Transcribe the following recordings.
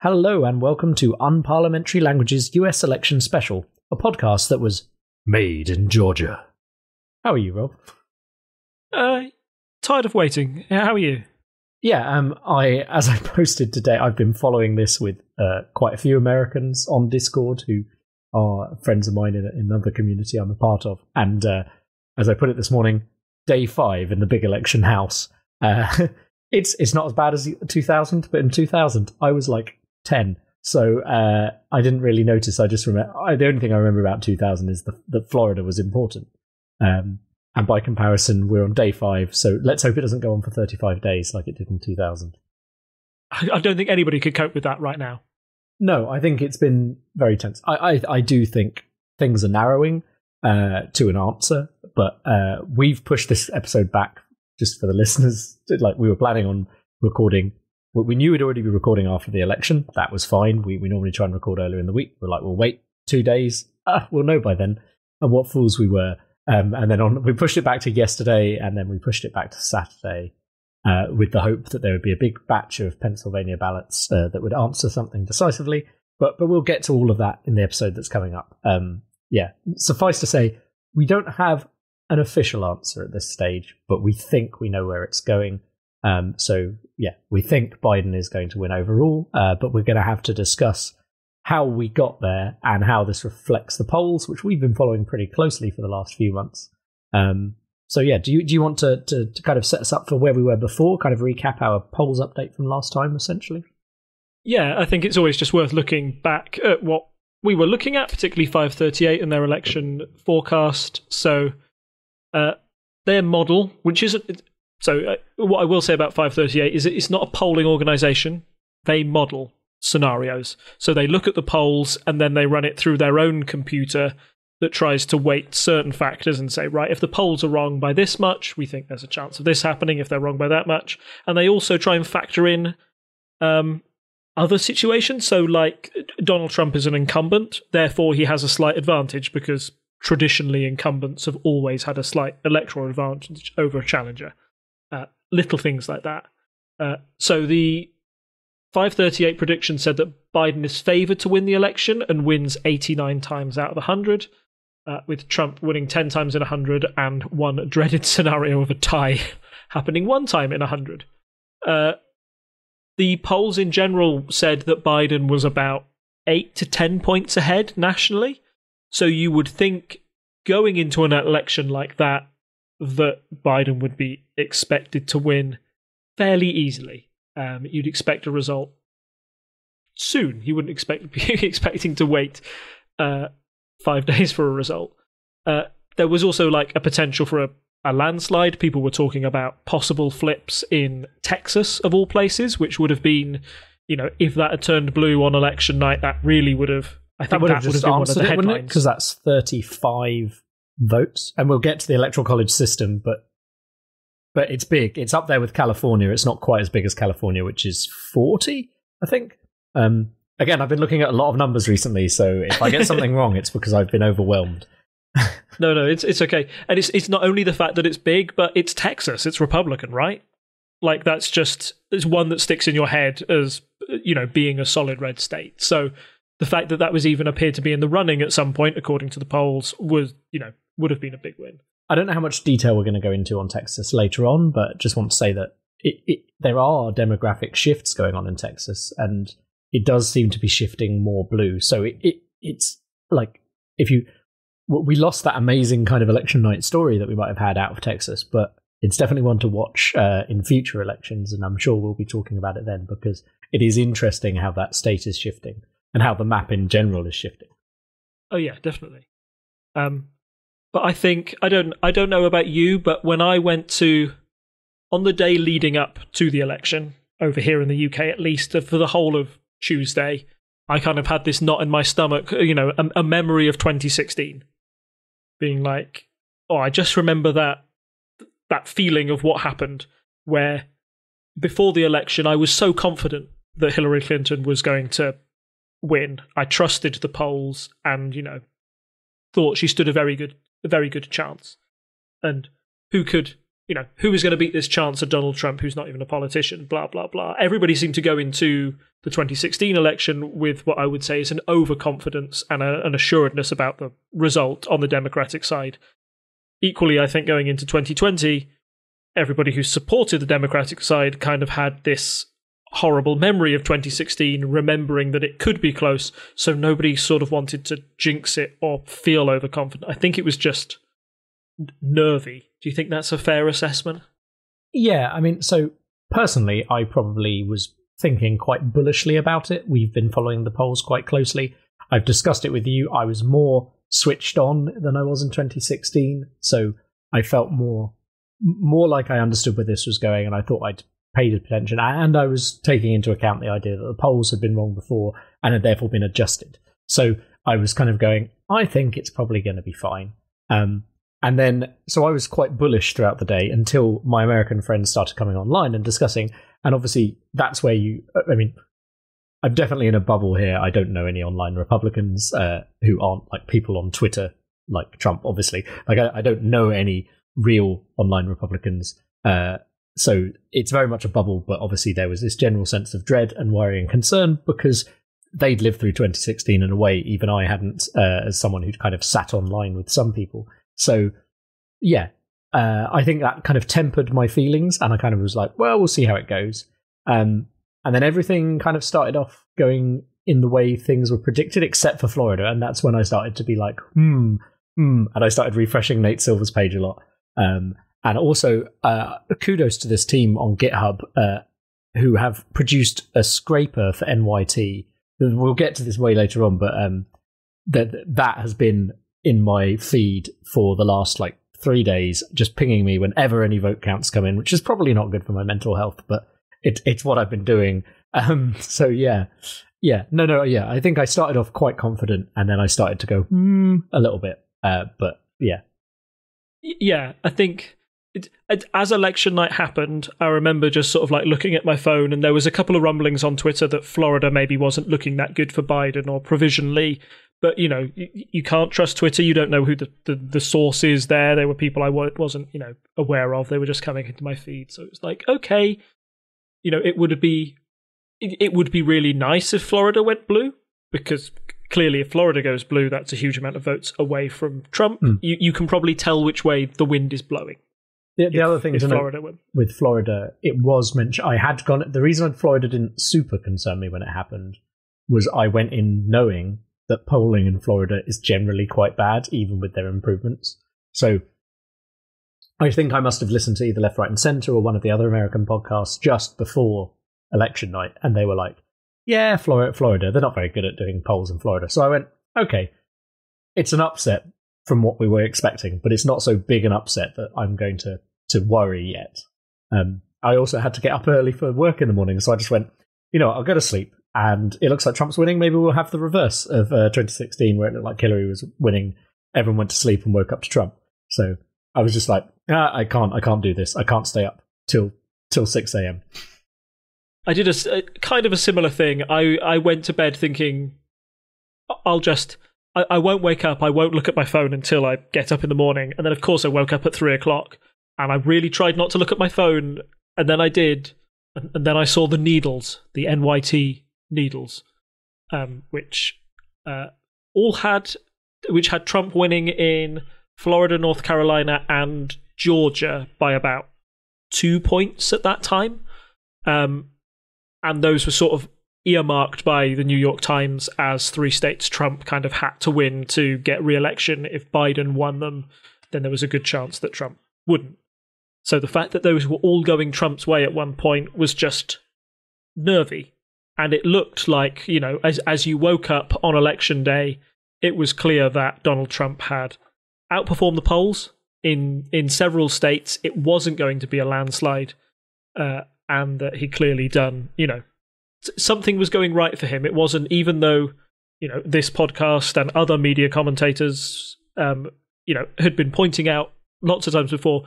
Hello and welcome to Unparliamentary Languages US Election Special, a podcast that was made in Georgia. How are you, Rob? Tired of waiting. How are you? Yeah, as I posted today, I've been following this with quite a few Americans on Discord who are friends of mine in another community I'm a part of. And as I put it this morning, day 5 in the big election house. It's not as bad as 2000, but in 2000 I was like 10, so I didn't really notice. I just remember the only thing I remember about 2000 is that Florida was important, and by comparison we're on day 5, so let's hope it doesn't go on for 35 days like it did in 2000. I don't think anybody could cope with that right now. No, I think it's been very tense. I do think things are narrowing to an answer, but we've pushed this episode back just for the listeners. Like, we were planning on recording. We knew we'd already be recording after the election. That was fine. We normally try and record earlier in the week. We're like, we'll wait 2 days. We'll know by then. And what fools we were. And then we pushed it back to yesterday, and then we pushed it back to Saturday with the hope that there would be a big batch of Pennsylvania ballots that would answer something decisively. But we'll get to all of that in the episode that's coming up. Suffice to say, we don't have an official answer at this stage, but we think we know where it's going. We think Biden is going to win overall, but we're going to have to discuss how we got there and how this reflects the polls, which we've been following pretty closely for the last few months. Do you want to kind of set us up for where we were before, kind of recap our polls update from last time, essentially? Yeah, I think it's always just worth looking back at what we were looking at, particularly 538 and their election forecast. So their model, which isn't... So what I will say about 538 is it's not a polling organisation. They model scenarios. So they look at the polls and then they run it through their own computer that tries to weight certain factors and say, right, if the polls are wrong by this much, we think there's a chance of this happening. If they're wrong by that much. And they also try and factor in other situations. So like Donald Trump is an incumbent, therefore he has a slight advantage because traditionally incumbents have always had a slight electoral advantage over a challenger. Little things like that. So the 538 prediction said that Biden is favoured to win the election and wins 89 times out of 100, with Trump winning 10 times in 100 and one dreaded scenario of a tie happening one time in 100. The polls in general said that Biden was about 8 to 10 points ahead nationally. So you would think going into an election like that Biden would be expected to win fairly easly. You'd expect a result soon. You wouldn't be expecting to wait 5 days for a result. There was also like a potential for a landslide. People were talking about possible flips in Texas, of all places, which would have been, if that had turned blue on election night, that really would have... I think that would have been one of the headlines. Because that's 35 votes, and we'll get to the electoral college system, but it's big. It's up there with California. It's not quite as big as California, which is 40, I think. Again, I've been looking at a lot of numbers recently, so if I get something wrong, it's because I've been overwhelmed. No, it's okay. And it's not only the fact that it's big, but it's Texas. It's Republican, right? Like, it's one that sticks in your head as, being a solid red state. So the fact that was even appeared to be in the running at some point, according to the polls, was, would have been a big win. I don't know how much detail we're going to go into on Texas later on, but just want to say that there are demographic shifts going on in Texas, and it does seem to be shifting more blue. So it's like, we lost that amazing kind of election night story that we might have had out of Texas, but it's definitely one to watch in future elections, and I'm sure we'll be talking about it then, because it is interesting how that state is shifting and how the map in general is shifting. Oh yeah, definitely. But I think I don't know about you, but when I went on the day leading up to the election over here in the UK, at least for the whole of Tuesday, I kind of had this knot in my stomach, a memory of 2016, being like, oh, I just remember that feeling of what happened, where before the election I was so confident that Hillary Clinton was going to win. I trusted the polls and, thought she stood a very good chance. And who could who is going to beat this chance of Donald Trump, who's not even a politician, blah, blah, blah. Everybody seemed to go into the 2016 election with what I would say is an overconfidence and an assuredness about the result on the Democratic side. Equally, I think going into 2020, everybody who supported the Democratic side kind of had this horrible memory of 2016, remembering that it could be close, so nobody sort of wanted to jinx it or feel overconfident. I think it was just nervy. Do you think that's a fair assessment? Yeah, I mean, so personally, I probably was thinking quite bullishly about it. We've been following the polls quite closely. I've discussed it with you. I was more switched on than I was in 2016, so I felt more like I understood where this was going, and I thought I'd paid attention, and I was taking into account the idea that the polls had been wrong before and had therefore been adjusted. So I was kind of going, I think it's probably going to be fine. And then, so I was quite bullish throughout the day until my American friends started coming online and discussing. And obviously, that's where I'm definitely in a bubble here. I don't know any online Republicans who aren't like people on Twitter, like Trump, obviously. Like, I don't know any real online Republicans. So it's very much a bubble. But obviously, there was this general sense of dread and worry and concern because they'd lived through 2016 in a way even I hadn't, as someone who'd kind of sat online with some people. So, yeah, I think that kind of tempered my feelings, and I kind of was like, well, we'll see how it goes. And then everything kind of started off going in the way things were predicted, except for Florida, and that's when I started to be like, and I started refreshing Nate Silver's page a lot. And also, kudos to this team on GitHub who have produced a scraper for NYT. We'll get to this way later on, but that has been in my feed for the last 3 days, just pinging me whenever any vote counts come in, which is probably not good for my mental health, but it's what I've been doing. So yeah. I think I started off quite confident, and then I started to go a little bit. But yeah, I think as election night happened, I remember just sort of looking at my phone, and there was a couple of rumblings on Twitter that Florida maybe wasn't looking that good for Biden, or provisionally. But, you can't trust Twitter. You don't know who the source is there. There were people I wasn't, aware of. They were just coming into my feed. So it was like, okay, it would be really nice if Florida went blue, because clearly if Florida goes blue, that's a huge amount of votes away from Trump. You can probably tell which way the wind is blowing. The other thing to note with Florida, it was mentioned, the reason Florida didn't super concern me when it happened was I went in knowing that polling in Florida is generally quite bad, even with their improvements. So I think I must have listened to either Left, Right and Center or one of the other American podcasts just before election night, and they were like, yeah, Florida, they're not very good at doing polls in Florida. So I went, okay, it's an upset from what we were expecting, but it's not so big an upset that I'm going to worry yet. I also had to get up early for work in the morning, so I just went, I'll go to sleep. And it looks like Trump's winning. Maybe we'll have the reverse of 2016, where it looked like Hillary was winning. Everyone went to sleep and woke up to Trump. So I was just like, I can't do this. I can't stay up till 6 a.m. I did a kind of a similar thing. I went to bed thinking, I won't wake up. I won't look at my phone until I get up in the morning. And then, of course, I woke up at 3 o'clock, and I really tried not to look at my phone. And then I did. And then I saw the needles, the NYT needles, which had Trump winning in Florida, North Carolina, and Georgia by about 2 points at that time. And those were sort of earmarked by the New York Times as 3 states Trump kind of had to win to get re-election. If Biden won them, then there was a good chance that Trump wouldn't. So the fact that those were all going Trump's way at one point was just nervy. And it looked like, as you woke up on election day, it was clear that Donald Trump had outperformed the polls in several states. It wasn't going to be a landslide, and that he clearly done, something was going right for him. It wasn't, even though, this podcast and other media commentators, had been pointing out lots of times before,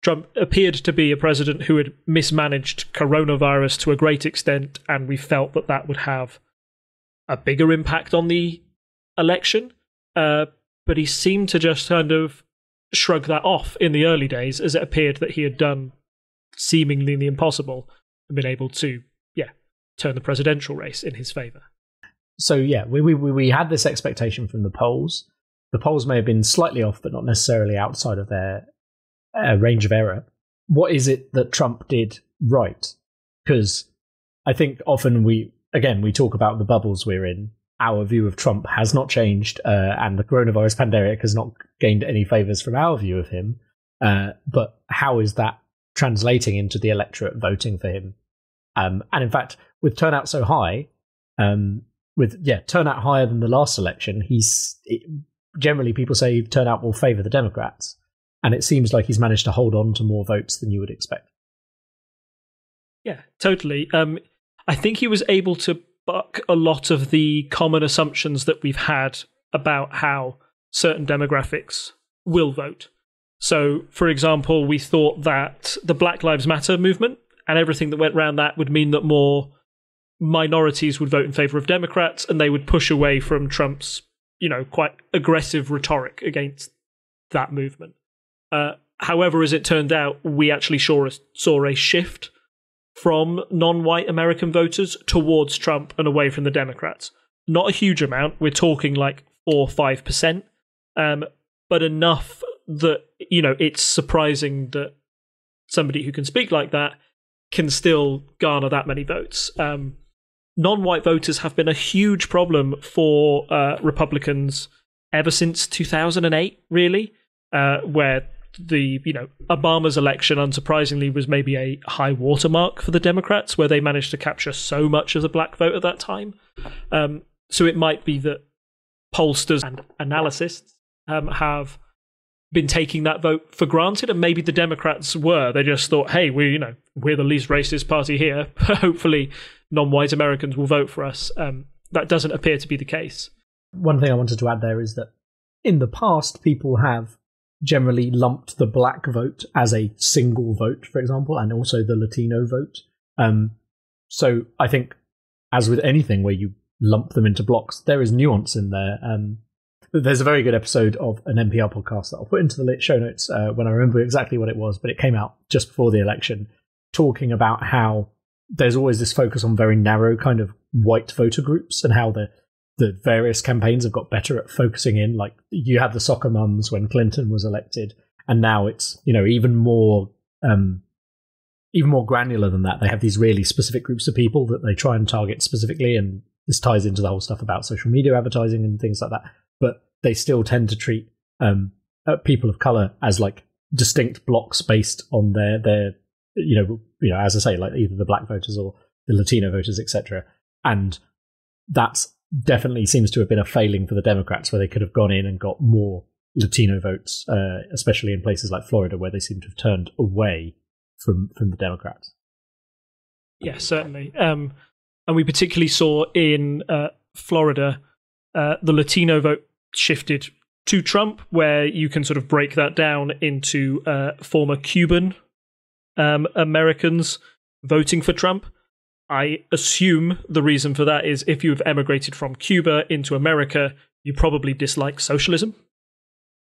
Trump appeared to be a president who had mismanaged coronavirus to a great extent, and we felt that would have a bigger impact on the election. But he seemed to just kind of shrug that off in the early days, as it appeared that he had done seemingly the impossible and been able to, turn the presidential race in his favour. So, we had this expectation from the polls. The polls may have been slightly off, but not necessarily outside of their range of error. What is it that Trump did right? Because I think often we talk about the bubbles we're in. Our view of Trump has not changed, and the coronavirus pandemic has not gained any favours from our view of him. But how is that translating into the electorate voting for him? And in fact, with turnout so high, turnout higher than the last election, generally people say turnout will favour the Democrats, and it seems like he's managed to hold on to more votes than you would expect. Yeah, totally. I think he was able to buck a lot of the common assumptions that we've had about how certain demographics will vote. So, for example, we thought that the Black Lives Matter movement and everything that went around that would mean that more minorities would vote in favour of Democrats, and they would push away from Trump's, quite aggressive rhetoric against that movement. However, as it turned out, we actually saw a shift from non-white American voters towards Trump and away from the Democrats. Not a huge amount. We're talking like 4 or 5%, but enough that, it's surprising that somebody who can speak like that can still garner that many votes. Non-white voters have been a huge problem for Republicans ever since 2008, really, where the Obama's election, unsurprisingly, was maybe a high watermark for the Democrats, where they managed to capture so much of the black vote at that time. So it might be that pollsters and analysts have been taking that vote for granted, and maybe the Democrats were. They just thought, hey, we're the least racist party here. Hopefully non-white Americans will vote for us. That doesn't appear to be the case. One thing I wanted to add there is that in the past, people have generally lumped the black vote as a single vote, for example, and also the Latino vote. So I think, as with anything where you lump them into blocks, there is nuance in there. There's a very good episode of an NPR podcast that I'll put into the show notes when I remember exactly what it was, but it came out just before the election, talking about how there's always this focus on very narrow kind of white voter groups, and how the various campaigns have got better at focusing in. Like, you had the soccer mums when Clinton was elected, and now it's even more granular than that. They have these really specific groups of people that they try and target specifically, and this ties into the whole stuff about social media advertising and things like that. But they still tend to treat people of color as like distinct blocks based on their as I say, like either the black voters or the Latino voters, etc. And that's definitely seems to have been a failing for the Democrats, where they could have gone in and got more Latino votes, especially in places like Florida, where they seem to have turned away from the Democrats. Yes, certainly. And we particularly saw in Florida, the Latino vote shifted to Trump, where you can sort of break that down into former Cuban Americans voting for Trump. I assume the reason for that is if you've emigrated from Cuba into America, you probably dislike socialism.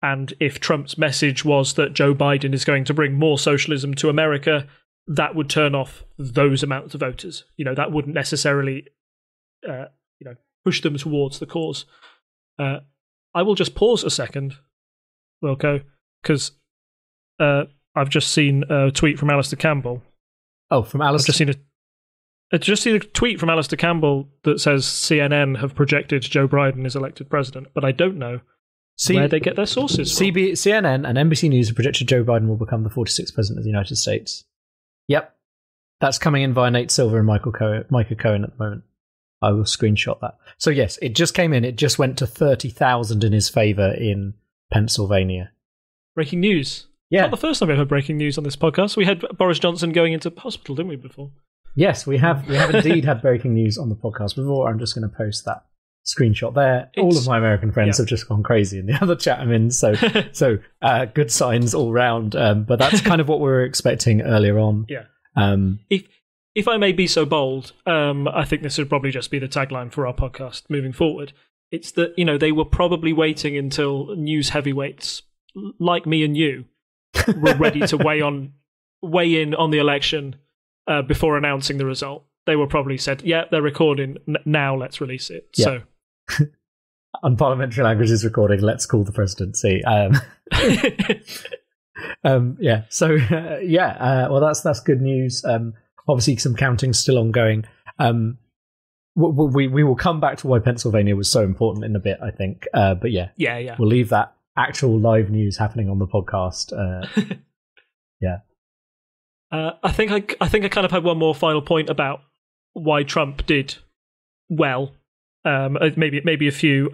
And if Trump's message was that Joe Biden is going to bring more socialism to America, that would turn off those amounts of voters. That wouldn't necessarily push them towards the cause. I will just pause a second, Wilco, because I've just seen a tweet from Alistair Campbell. Oh, from Alistair? I've just seen a tweet from Alistair Campbell that says CNN have projected Joe Biden as elected president, but I don't know where they get their sources from. CNN and NBC News have projected Joe Biden will become the 46th president of the United States. Yep. That's coming in via Nate Silver and Micah Cohen at the moment. I will screenshot that. So yes, it just came in. It just went to 30,000 in his favour in Pennsylvania. Breaking news. Yeah. Not the first time we've had breaking news on this podcast. We had Boris Johnson going into hospital, didn't we, before? Yes, we have indeed had breaking news on the podcast before. I'm just going to post that screenshot there. All of my American friends have just gone crazy in the other chat I'm in, so good signs all round. But that's kind of what we were expecting earlier on. Yeah. If I may be so bold, I think this would probably just be the tagline for our podcast moving forward. It's that they were probably waiting until news heavyweights like me and you, were ready to weigh in on the election before announcing the result. They were probably said, yeah, they're recording, now let's release it. Yeah. So, Unparliamentary language is recording, let's call the presidency. Yeah, so, well, that's good news. Obviously, some counting's still ongoing. We will come back to why Pennsylvania was so important in a bit, I think. But yeah, we'll leave that actual live news happening on the podcast. Yeah. I think I kind of had one more final point about why Trump did well. Maybe a few.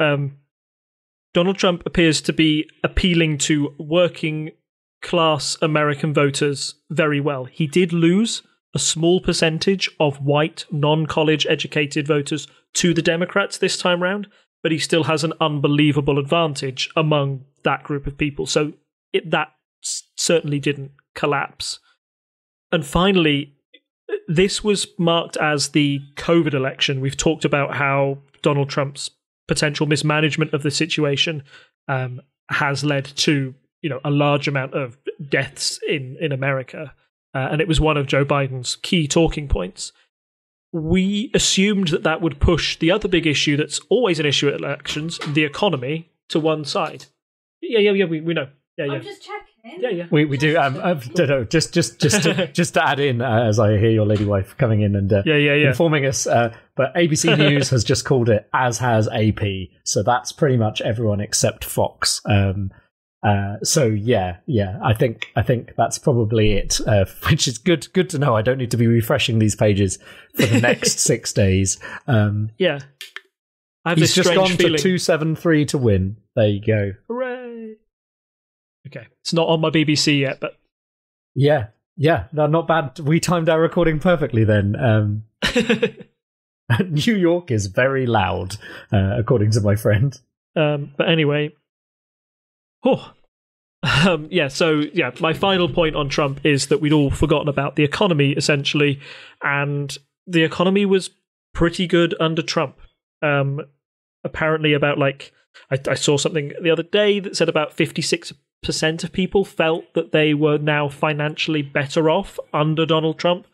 Donald Trump appears to be appealing to working class American voters very well. He did lose a small percentage of white, non-college educated voters to the Democrats this time round, but he still has an unbelievable advantage among that group of people. So that certainly didn't collapse. And finally, this was marked as the COVID election. We've talked about how Donald Trump's potential mismanagement of the situation has led to, a large amount of deaths in America. And it was one of Joe Biden's key talking points. We assumed that would push the other big issue that's always an issue at elections, the economy, to one side. Yeah, we know. Yeah. I'm just checking. Yeah. We do. Just to add in, as I hear your lady wife coming in and informing us. But ABC News has just called it, as has AP. So that's pretty much everyone except Fox. So yeah. I think that's probably it. Which is good to know. I don't need to be refreshing these pages for the next 6 days. Yeah. I have He's this just gone feeling. for 273 to win. There you go. Hooray! Okay, it's not on my BBC yet, but yeah, no, not bad. We timed our recording perfectly then. New York is very loud, according to my friend. But anyway, my final point on Trump is that we'd all forgotten about the economy, essentially, and the economy was pretty good under Trump. Apparently about I saw something the other day that said about 56% of people felt that they were now financially better off under Donald Trump,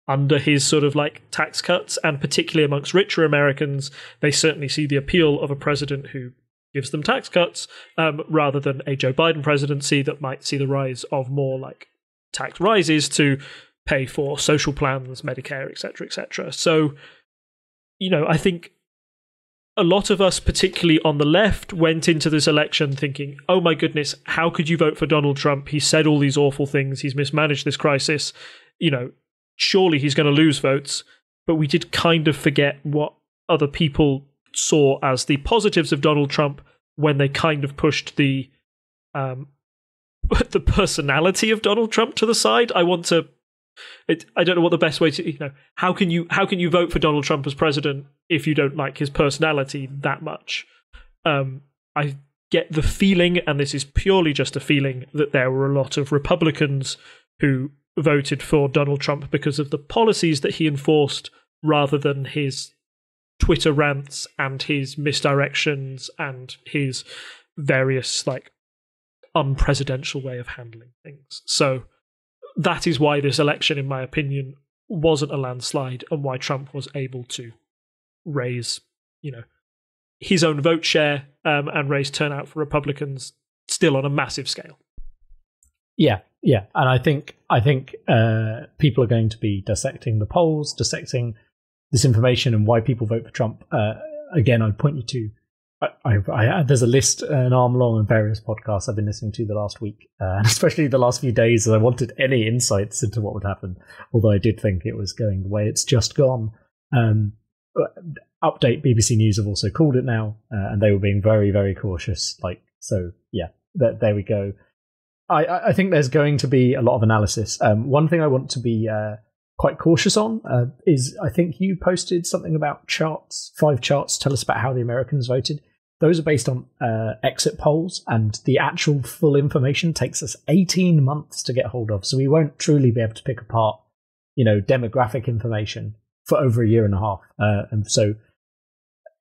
under his sort of tax cuts, and particularly amongst richer Americans, they certainly see the appeal of a president who gives them tax cuts, rather than a Joe Biden presidency that might see the rise of more tax rises to pay for social plans, Medicare, etc., etc. So, I think a lot of us, particularly on the left, went into this election thinking, oh my goodness, how could you vote for Donald Trump? He said all these awful things. He's mismanaged this crisis. Surely he's going to lose votes. But we did kind of forget what other people saw as the positives of Donald Trump when they kind of pushed the personality of Donald Trump to the side. I don't know what the best way to, how can you vote for Donald Trump as president if you don't like his personality that much? I get the feeling, and this is purely just a feeling, that there were a lot of Republicans who voted for Donald Trump because of the policies that he enforced rather than his Twitter rants and his misdirections and his various unpresidential way of handling things. So that is why this election, in my opinion, wasn't a landslide, and why Trump was able to raise, his own vote share and raise turnout for Republicans still on a massive scale. Yeah, and I think people are going to be dissecting the polls, dissecting this information and why people vote for Trump. Again, I'd point you to. There's a list an arm long of various podcasts I've been listening to the last week, especially the last few days, as I wanted any insights into what would happen, although I did think it was going the way it's just gone. Update BBC News have also called it now, and they were being very, very cautious. There we go. I think there's going to be a lot of analysis. One thing I want to be quite cautious on is, I think you posted something about charts, 5 charts, tell us about how the Americans voted. Those are based on exit polls, and the actual full information takes us 18 months to get hold of. So we won't truly be able to pick apart, demographic information for over a year and a half. And so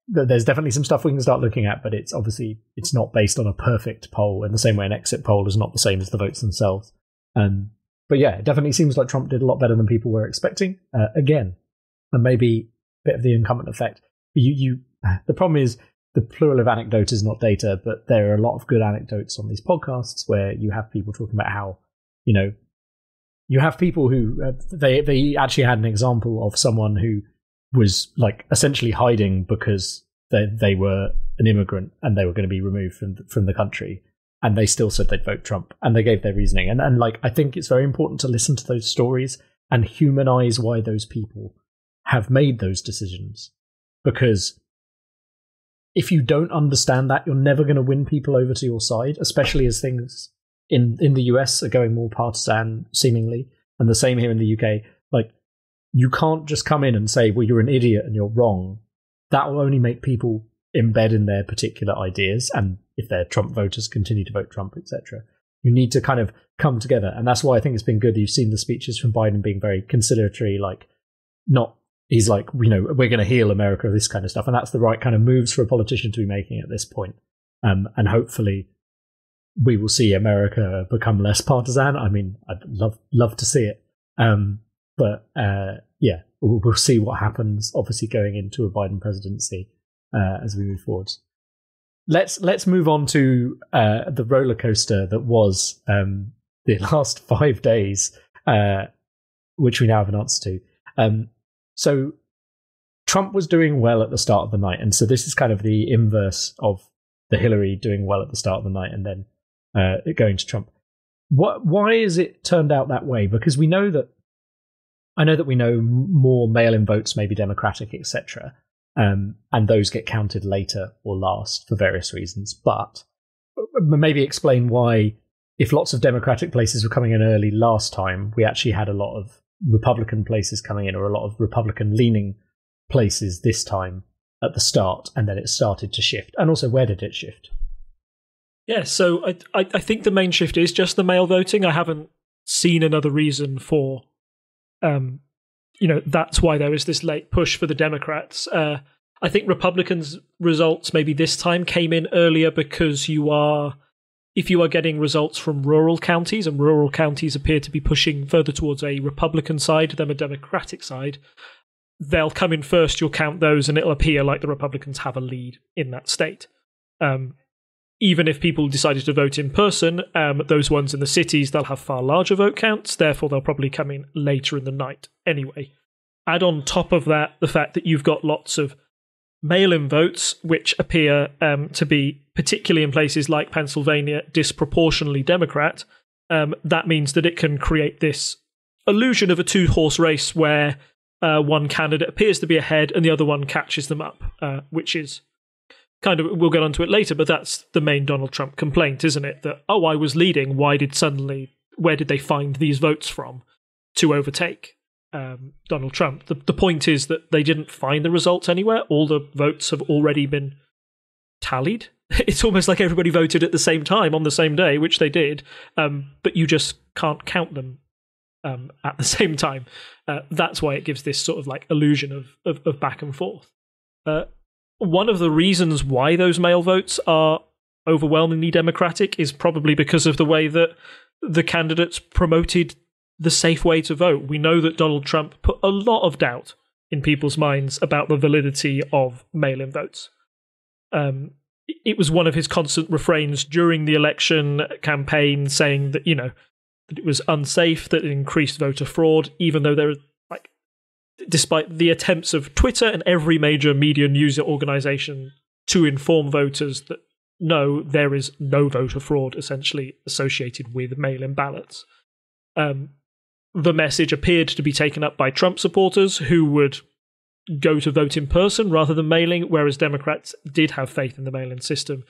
there's definitely some stuff we can start looking at, but it's not based on a perfect poll in the same way an exit poll is not the same as the votes themselves. But yeah, it definitely seems like Trump did a lot better than people were expecting. Again, and maybe a bit of the incumbent effect. The problem is the plural of anecdote is not data, but there are a lot of good anecdotes on these podcasts where you have people talking about how, you have people who they actually had an example of someone who was like essentially hiding because they were an immigrant and they were going to be removed from the country, and they still said they'd vote Trump, and they gave their reasoning. And like, I think it's very important to listen to those stories and humanize why those people have made those decisions, because if you don't understand that, you're never going to win people over to your side, especially as things in the US are going more partisan, seemingly, and the same here in the UK. Like, you can't just come in and say, well, you're an idiot and you're wrong. That will only make people embed in their particular ideas, and if they're Trump voters, continue to vote Trump, etc. You need to kind of come together, and that's why I think it's been good. You've seen the speeches from Biden being very conciliatory, like, he's like, we're going to heal America, this kind of stuff, and that's the right kind of moves for a politician to be making at this point. And hopefully we will see America become less partisan. I mean, I'd love to see it. But yeah, we'll see what happens, obviously, going into a Biden presidency as we move forward. Let's move on to the roller coaster that was the last 5 days, which we now have an answer to. So Trump was doing well at the start of the night, and so this is kind of the inverse of the Hillary doing well at the start of the night and then it going to Trump. Why is it turned out that way? Because we know that we know more mail-in votes may be Democratic, etc., and those get counted later or last for various reasons. But maybe explain why, if lots of Democratic places were coming in early last time, we actually had a lot of Republican places coming in, or a lot of Republican-leaning places this time at the start, and then it started to shift. And also, where did it shift? Yeah, so I think the main shift is just the mail voting. I haven't seen another reason for, that's why there was this late push for the Democrats. I think Republicans' results maybe this time came in earlier because if you are getting results from rural counties, and rural counties appear to be pushing further towards a Republican side than a Democratic side, they'll come in first, you'll count those, and it'll appear like the Republicans have a lead in that state. Even if people decided to vote in person, those ones in the cities, they'll have far larger vote counts, therefore they'll probably come in later in the night anyway. Add on top of that the fact that you've got lots of mail-in votes, which appear to be, particularly in places like Pennsylvania, disproportionately Democrat. That means that it can create this illusion of a two-horse race where one candidate appears to be ahead and the other one catches them up, which is kind of, we'll get onto it later, but that's the main Donald Trump complaint, isn't it? That, I was leading, where did they find these votes from to overtake Donald Trump? The point is that they didn't find the results anywhere. All the votes have already been tallied. It's almost like everybody voted at the same time on the same day, which they did, but you just can't count them at the same time. That's why it gives this sort of like illusion of back and forth. One of the reasons why those mail votes are overwhelmingly Democratic is probably because of the way that the candidates promoted the safe way to vote. We know that Donald Trump put a lot of doubt in people's minds about the validity of mail-in votes. It was one of his constant refrains during the election campaign, saying that, that it was unsafe, that it increased voter fraud, even though there are, despite the attempts of Twitter and every major media news organization to inform voters that no, there is no voter fraud essentially associated with mail-in ballots. The message appeared to be taken up by Trump supporters who would go to vote in person rather than mailing, whereas Democrats did have faith in the mail-in system.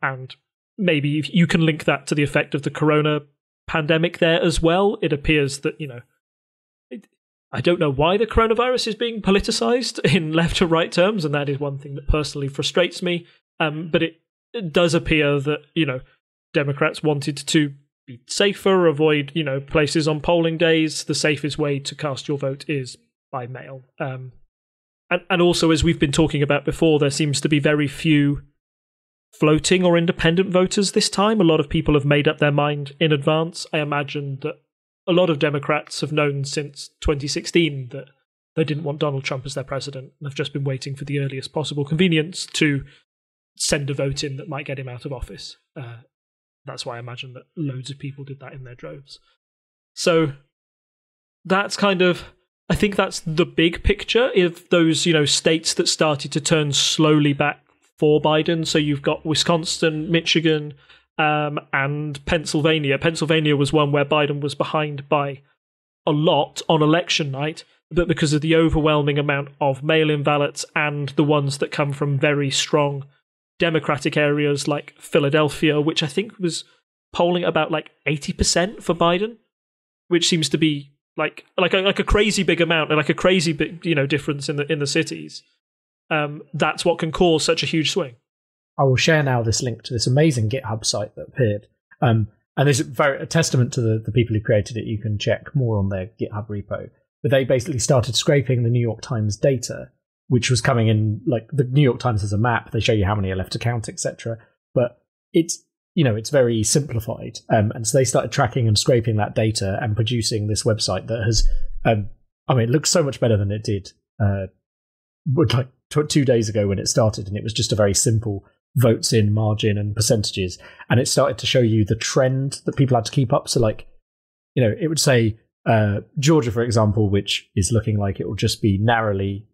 And maybe if you can link that to the effect of the corona pandemic there as well. It appears that, I don't know why the coronavirus is being politicized in left or right terms, and that is one thing that personally frustrates me. But it does appear that, Democrats wanted to be safer, avoid, places on polling days. The safest way to cast your vote is by mail. and also, as we've been talking about before, there seems to be very few floating or independent voters this time. A lot of people have made up their mind in advance. I imagine that a lot of Democrats have known since 2016 that they didn't want Donald Trump as their president and have just been waiting for the earliest possible convenience to send a vote in that might get him out of office. That's why I imagine that loads of people did that in their droves. So that's kind of, I think that's the big picture of those, states that started to turn slowly back for Biden. So you've got Wisconsin, Michigan, and Pennsylvania. Pennsylvania was one where Biden was behind by a lot on election night, but because of the overwhelming amount of mail-in ballots and the ones that come from very strong Democratic areas like Philadelphia, which I think was polling at about 80% for Biden, which seems to be like a crazy big amount, and like a crazy big difference in the cities. That's what can cause such a huge swing. I will share now this link to this amazing GitHub site that appeared. And there's a testament to the people who created it. You can check more on their GitHub repo. But they basically started scraping the New York Times data, which was coming in, the New York Times has a map. They show you how many are left to count, etc. But it's very simplified. And so they started tracking and scraping that data and producing this website that has, it looks so much better than it did 2 days ago when it started. And it was just a very simple votes in, margin and percentages. And it started to show you the trend that people had to keep up. So it would say Georgia, for example, which is looking like it will just be narrowly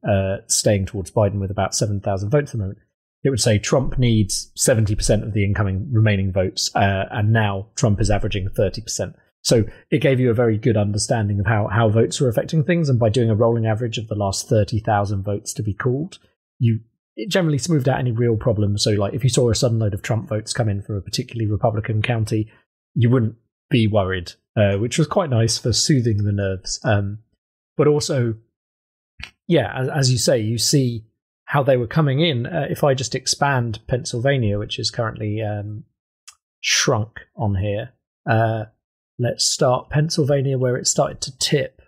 staying towards Biden with about 7,000 votes at the moment. It would say Trump needs 70% of the incoming remaining votes, and now Trump is averaging 30%. So it gave you a very good understanding of how votes are affecting things, and by doing a rolling average of the last 30,000 votes to be called, it generally smoothed out any real problems. So if you saw a sudden load of Trump votes come in for a particularly Republican county, you wouldn't be worried, which was quite nice for soothing the nerves. But also, as you say, you see how they were coming in. If I just expand Pennsylvania, which is currently shrunk on here, let's start Pennsylvania where it started to tip.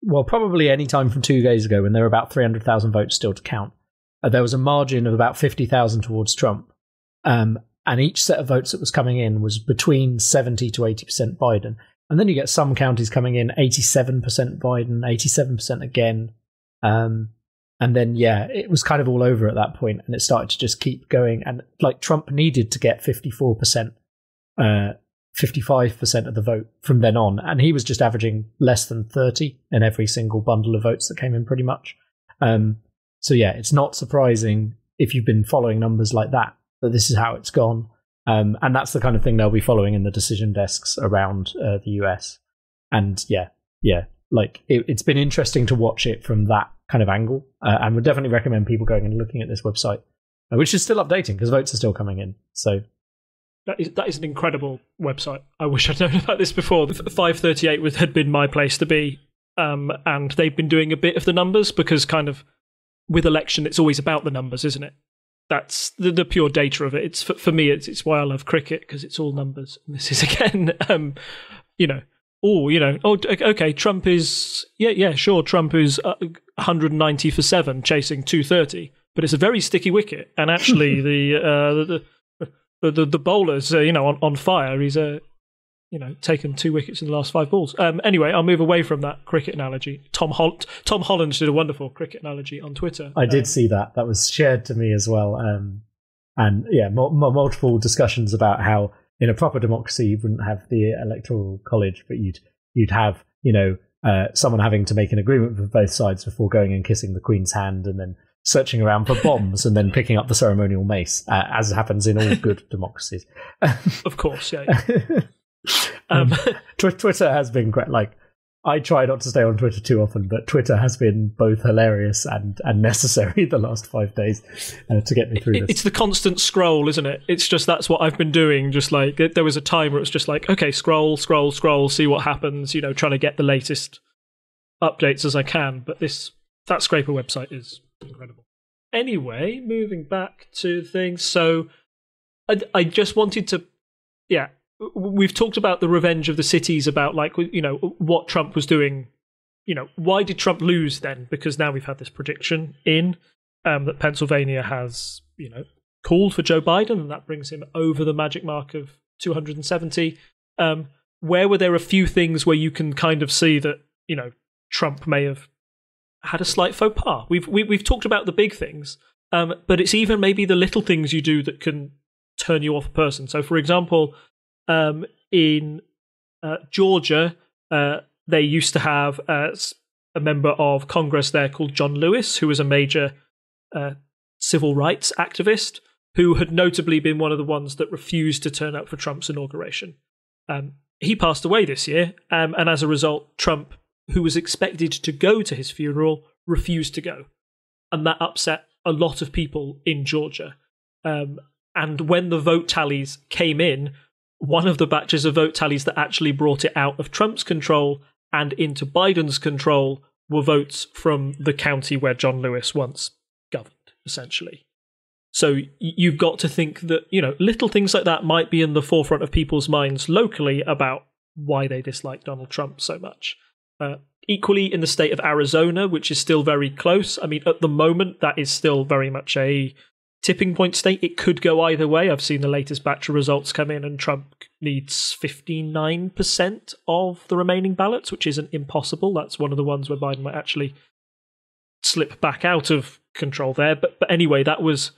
Well, probably any time from 2 days ago when there were about 300,000 votes still to count. There was a margin of about 50,000 towards Trump. And each set of votes that was coming in was between 70 to 80% Biden. And then you get some counties coming in 87% Biden, 87% again. And then, it was kind of all over at that point, and it started to just keep going. And Trump needed to get 54%, 55% of the vote from then on. And he was just averaging less than 30 in every single bundle of votes that came in pretty much. So it's not surprising if you've been following numbers like that this is how it's gone. And that's the kind of thing they'll be following in the decision desks around the US. And it's been interesting to watch it from that kind of angle, and would definitely recommend people going and looking at this website, which is still updating because votes are still coming in. So that is an incredible website. I wish I'd known about this before. 538 had been my place to be, and they've been doing a bit of the numbers because kind of with election, it's always about the numbers, isn't it? That's the pure data of it. It's for me, it's why I love cricket, because it's all numbers. And this is again, okay, Trump is, sure, Trump is 190 for 7, chasing 230, but it's a very sticky wicket. And actually, the bowler's on fire. He's taken 2 wickets in the last 5 balls. Anyway, I'll move away from that cricket analogy. Tom Holland did a wonderful cricket analogy on Twitter. I did see that. That was shared to me as well. Multiple discussions about how in a proper democracy you wouldn't have the electoral college, but you'd have someone having to make an agreement with both sides before going and kissing the Queen's hand, and then searching around for bombs and then picking up the ceremonial mace, as happens in all good democracies. Of course, yeah. Twitter has been great. I try not to stay on Twitter too often, but Twitter has been both hilarious and necessary the last 5 days to get me through this. It's the constant scroll, isn't it? It's just that's what I've been doing. Just there was a time where it was just okay, scroll, see what happens. Trying to get the latest updates as I can. But that scraper website is incredible. Anyway, moving back to things. So I just wanted to, we've talked about the revenge of the cities, about what Trump was doing why did Trump lose then? Because now we've had this prediction in that Pennsylvania has, called for Joe Biden, and that brings him over the magic mark of 270. Where were there a few things where you can kind of see that, Trump may have had a slight faux pas? We've talked about the big things, but it's even maybe the little things you do that can turn you off a person. So, for example, in Georgia, they used to have a member of Congress there called John Lewis, who was a major civil rights activist, who had notably been one of the ones that refused to turn up for Trump's inauguration. He passed away this year, and as a result, Trump, who was expected to go to his funeral, refused to go. And that upset a lot of people in Georgia. And when the vote tallies came in, one of the batches of vote tallies that actually brought it out of Trump's control and into Biden's control were votes from the county where John Lewis once governed, essentially. So you've got to think that, little things like that might be in the forefront of people's minds locally about why they dislike Donald Trump so much. Equally, in the state of Arizona, which is still very close, I mean, at the moment, that is still very much a tipping point state. It could go either way. I've seen the latest batch of results come in, and Trump needs 59% of the remaining ballots, which isn't impossible. That's one of the ones where Biden might actually slip back out of control there. But anyway, that was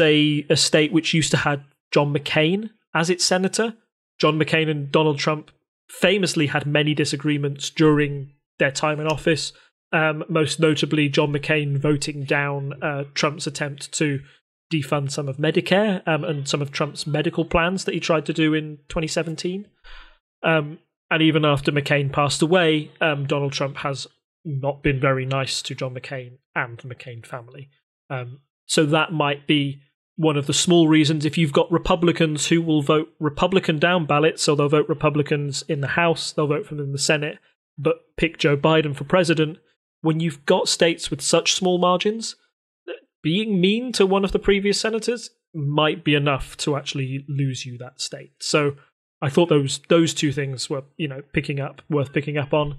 a state which used to have John McCain as its senator. John McCain and Donald Trump famously had many disagreements during their time in office, most notably John McCain voting down Trump's attempt to defund some of Medicare and some of Trump's medical plans that he tried to do in 2017. And even after McCain passed away, Donald Trump has not been very nice to John McCain and the McCain family. So that might be one of the small reasons. If you've got Republicans who will vote Republican down ballots, so they'll vote Republicans in the House, they'll vote for them in the Senate, but pick Joe Biden for president, when you've got states with such small margins, being mean to one of the previous senators might be enough to actually lose you that state. So I thought those two things were, worth picking up on.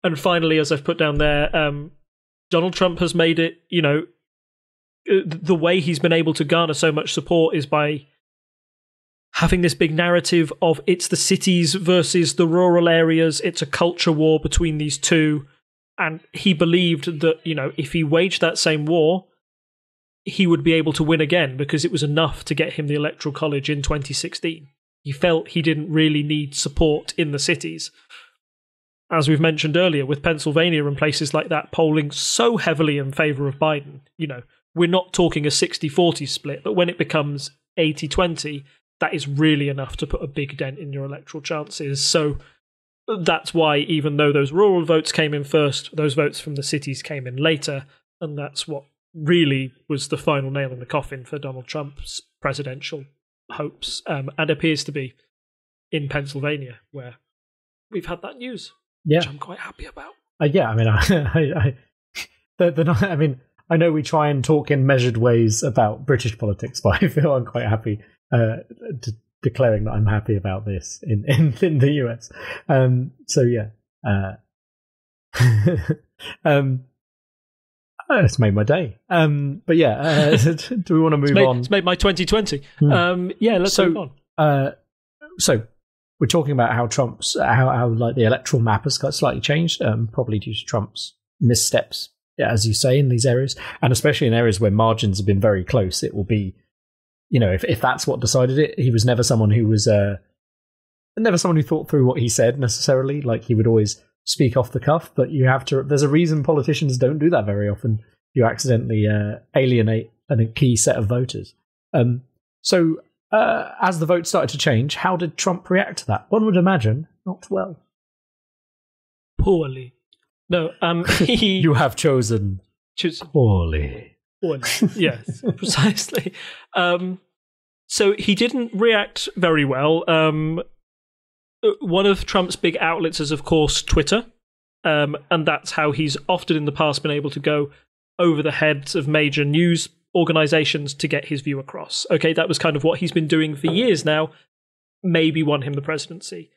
And finally, as I've put down there, Donald Trump has made it, the way he's been able to garner so much support is by having this big narrative of it's the cities versus the rural areas. It's a culture war between these two. And he believed that, if he waged that same war, he would be able to win again because it was enough to get him the Electoral College in 2016. He felt he didn't really need support in the cities. As we've mentioned earlier, with Pennsylvania and places like that polling so heavily in favour of Biden, we're not talking a 60-40 split, but when it becomes 80-20, that is really enough to put a big dent in your electoral chances. So that's why, even though those rural votes came in first, those votes from the cities came in later, and that's what really was the final nail in the coffin for Donald Trump's presidential hopes, and appears to be in Pennsylvania, where we've had that news, which I'm quite happy about. I know we try and talk in measured ways about British politics, but I feel I'm quite happy declaring that I'm happy about this in the US. It's made my day. Do we want to move on? It's made my 2020. Let's move on. So we're talking about how how the electoral map has got slightly changed, probably due to Trump's missteps, as you say, in these areas, and especially in areas where margins have been very close. It will be, if that's what decided it. He was never someone who thought through what he said necessarily. Like, he would always speak off the cuff, but there's a reason politicians don't do that very often. You accidentally alienate a key set of voters. As the vote started to change, how did Trump react to that? One would imagine not well. Poorly. No, you have chosen poorly. Yes, precisely. So he didn't react very well. One of Trump's big outlets is, of course, Twitter, and that's how he's often in the past been able to go over the heads of major news organizations to get his view across. Okay, that was kind of what he's been doing for years now, maybe won him the presidency.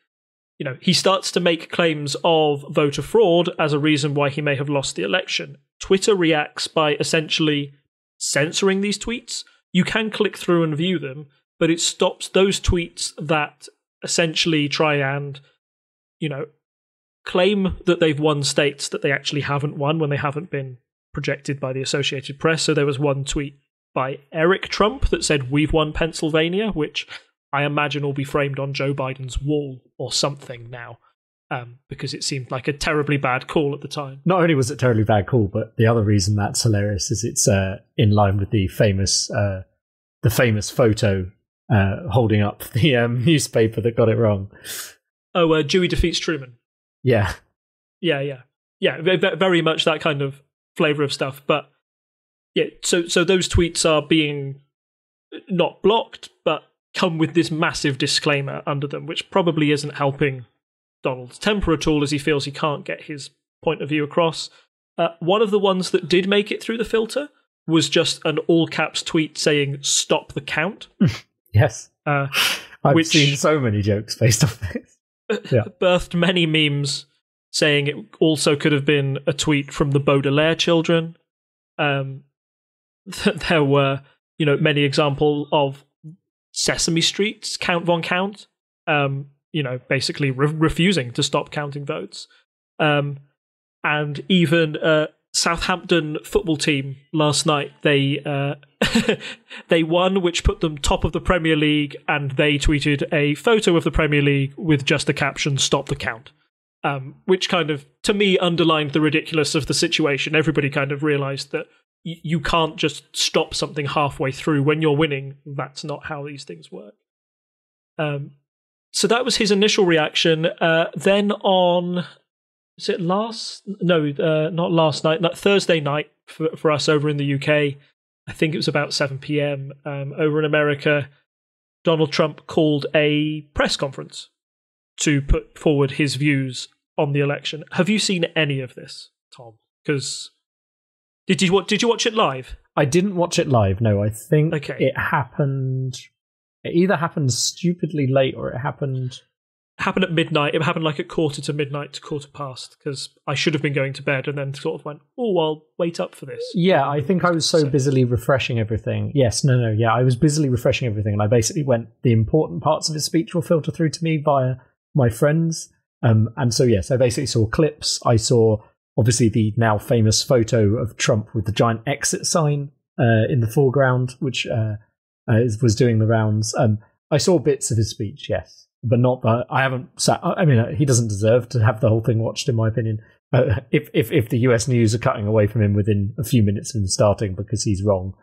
he starts to make claims of voter fraud as a reason why he may have lost the election. Twitter reacts by essentially censoring these tweets. You can click through and view them, but it stops those tweets that essentially try and, claim that they've won states that they actually haven't won when they haven't been projected by the Associated Press. So there was one tweet by Eric Trump that said, "We've won Pennsylvania," which I imagine will be framed on Joe Biden's wall or something now, because it seemed like a terribly bad call at the time. Not only was it a terribly bad call, but the other reason that's hilarious is it's in line with the famous photo holding up the newspaper that got it wrong. Oh, Dewey defeats Truman. Yeah. Yeah. Very much that kind of flavor of stuff. But yeah, so those tweets are being not blocked, but come with this massive disclaimer under them, which probably isn't helping Donald's temper at all, as he feels he can't get his point of view across. One of the ones that did make it through the filter was just an all-caps tweet saying, "Stop the count." Yes. I've seen so many jokes based off this. Yeah. Birthed many memes saying it also could have been a tweet from the Baudelaire children. There were, many examples of Sesame Street's Count Von Count, basically refusing to stop counting votes. And even Southampton football team last night, they they won, which put them top of the Premier League, and they tweeted a photo of the Premier League with just the caption "Stop the count," which kind of, to me, underlined the ridiculousness of the situation. Everybody kind of realised that you can't just stop something halfway through when you're winning. That's not how these things work. So that was his initial reaction. Then on... Is it not last night, Thursday night for us over in the UK. I think it was about 7 p.m. Over in America, Donald Trump called a press conference to put forward his views on the election. Have you seen any of this, Tom? Because did you watch it live? I didn't watch it live. No, I think it happened. It either happened stupidly late or it happened at midnight. It happened like at quarter to midnight to quarter past, because I should have been going to bed and then sort of went, "Oh, I'll wait up for this." Yeah, I think I was so busily refreshing everything. Yes, no, yeah, I was busily refreshing everything, and I basically the important parts of his speech will filter through to me via my friends. And so, yes, I basically saw clips. I saw, obviously, the now famous photo of Trump with the giant exit sign in the foreground, which was doing the rounds. I saw bits of his speech, yes. But not that I haven't sat. I mean, he doesn't deserve to have the whole thing watched, in my opinion. If the US news are cutting away from him within a few minutes of him starting because he's wrong,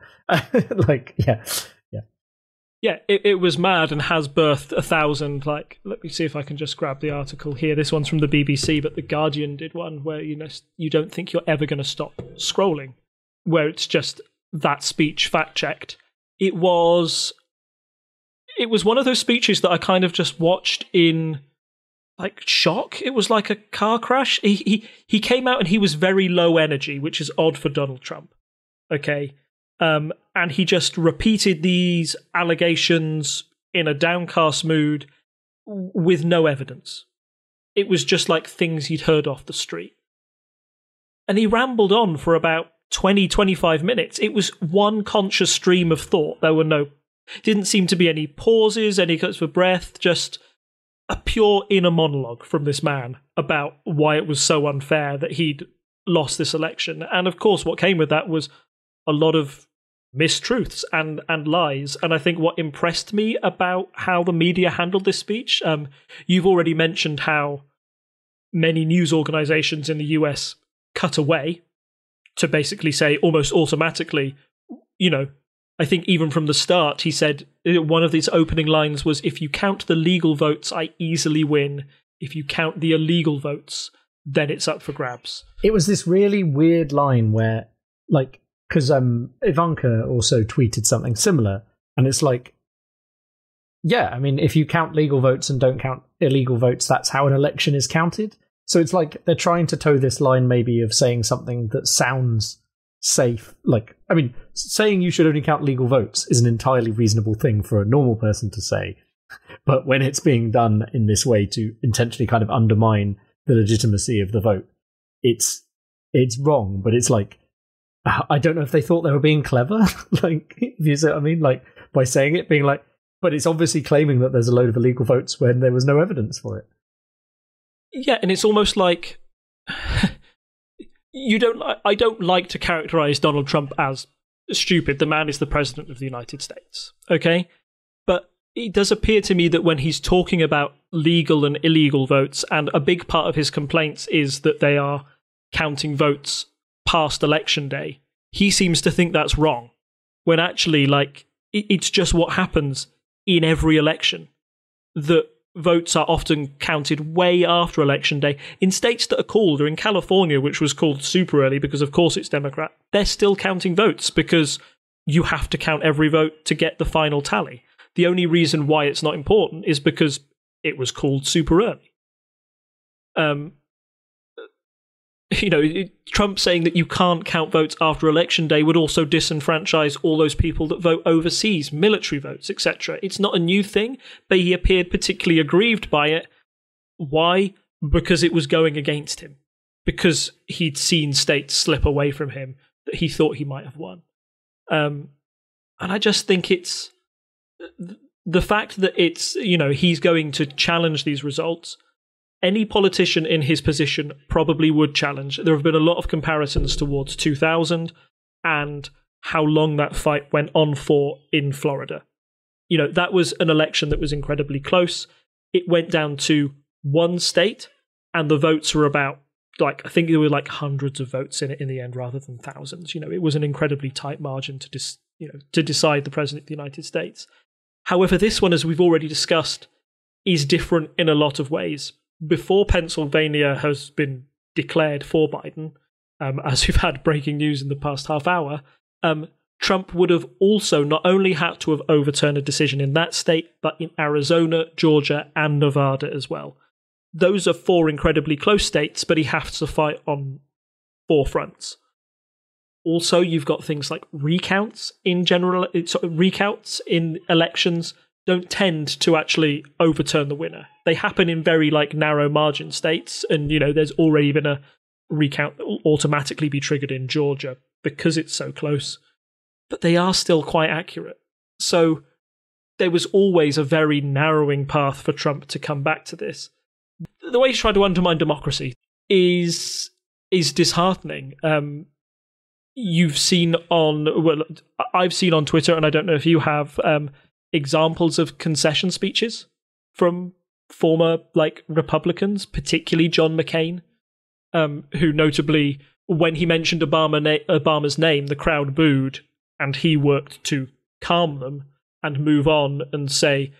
it was mad and has birthed 1,000. Like, let me see if I can just grab the article here. This one's from the BBC, but the Guardian did one where you don't think you're ever going to stop scrolling, where it's just that speech fact checked. It was one of those speeches that I kind of just watched in like shock. It was like a car crash. He came out and he was very low energy, which is odd for Donald Trump. Okay. And he just repeated these allegations in a downcast mood with no evidence. It was just like things he'd heard off the street. And he rambled on for about 20-25 minutes. It was one conscious stream of thought. There were didn't seem to be any pauses, any cuts for breath, just a pure inner monologue from this man about why it was so unfair that he'd lost this election. And of course, what came with that was a lot of mistruths and lies. And I think what impressed me about how the media handled this speech, you've already mentioned how many news organizations in the US cut away to basically say almost automatically, I think even from the start, he said one of his opening lines was, "If you count the legal votes, I easily win. If you count the illegal votes, then it's up for grabs." It was this really weird line where, like, because Ivanka also tweeted something similar, and it's like, yeah, I mean, if you count legal votes and don't count illegal votes, that's how an election is counted. So it's like they're trying to toe this line maybe of saying something that sounds safe. Like, I mean, saying you should only count legal votes is an entirely reasonable thing for a normal person to say. But when it's being done in this way to intentionally kind of undermine the legitimacy of the vote, it's wrong. But it's like, I don't know if they thought they were being clever. Like, you see what I mean? Like, by saying it, being like, but it's obviously claiming that there's a load of illegal votes when there was no evidence for it. Yeah, and it's almost like I don't like to characterize Donald Trump as stupid. The man is the president of the United States, okay? But it does appear to me that when he's talking about legal and illegal votes, and a big part of his complaints is that they are counting votes past election day, he seems to think that's wrong, when actually, like, it's just what happens in every election, that votes are often counted way after election day. In states that are called, or in California, which was called super early because of course it's Democrat, they're still counting votes because you have to count every vote to get the final tally. The only reason why it's not important is because it was called super early. Trump saying that you can't count votes after election day would also disenfranchise all those people that vote overseas, military votes, etc. It's not a new thing, but he appeared particularly aggrieved by it. Why? Because it was going against him. Because he'd seen states slip away from him that he thought he might have won. And I just think it's the fact that it's, he's going to challenge these results. Any politician in his position probably would challenge. There have been a lot of comparisons towards 2000 and how long that fight went on for in Florida. That was an election that was incredibly close. It went down to one state, and the votes were about, I think there were hundreds of votes in it in the end rather than thousands. It was an incredibly tight margin to decide the president of the United States. However, this one, as we've already discussed, is different in a lot of ways. Before Pennsylvania has been declared for Biden, as we've had breaking news in the past half hour, Trump would have also not only had to have overturned a decision in that state, but in Arizona, Georgia, and Nevada as well. Those are four incredibly close states, but he has to fight on four fronts. Also, you've got things like recounts in general. Recounts in elections don't tend to actually overturn the winner. They happen in very narrow margin states, and there's already been a recount that will automatically be triggered in Georgia because it's so close. But they are still quite accurate. So there was always a very narrowing path for Trump to come back to this. The way he's tried to undermine democracy is disheartening. I've seen on Twitter, and I don't know if you have, examples of concession speeches from former Republicans, particularly John McCain, who notably, when he mentioned Obama's name, the crowd booed, and he worked to calm them and move on and say,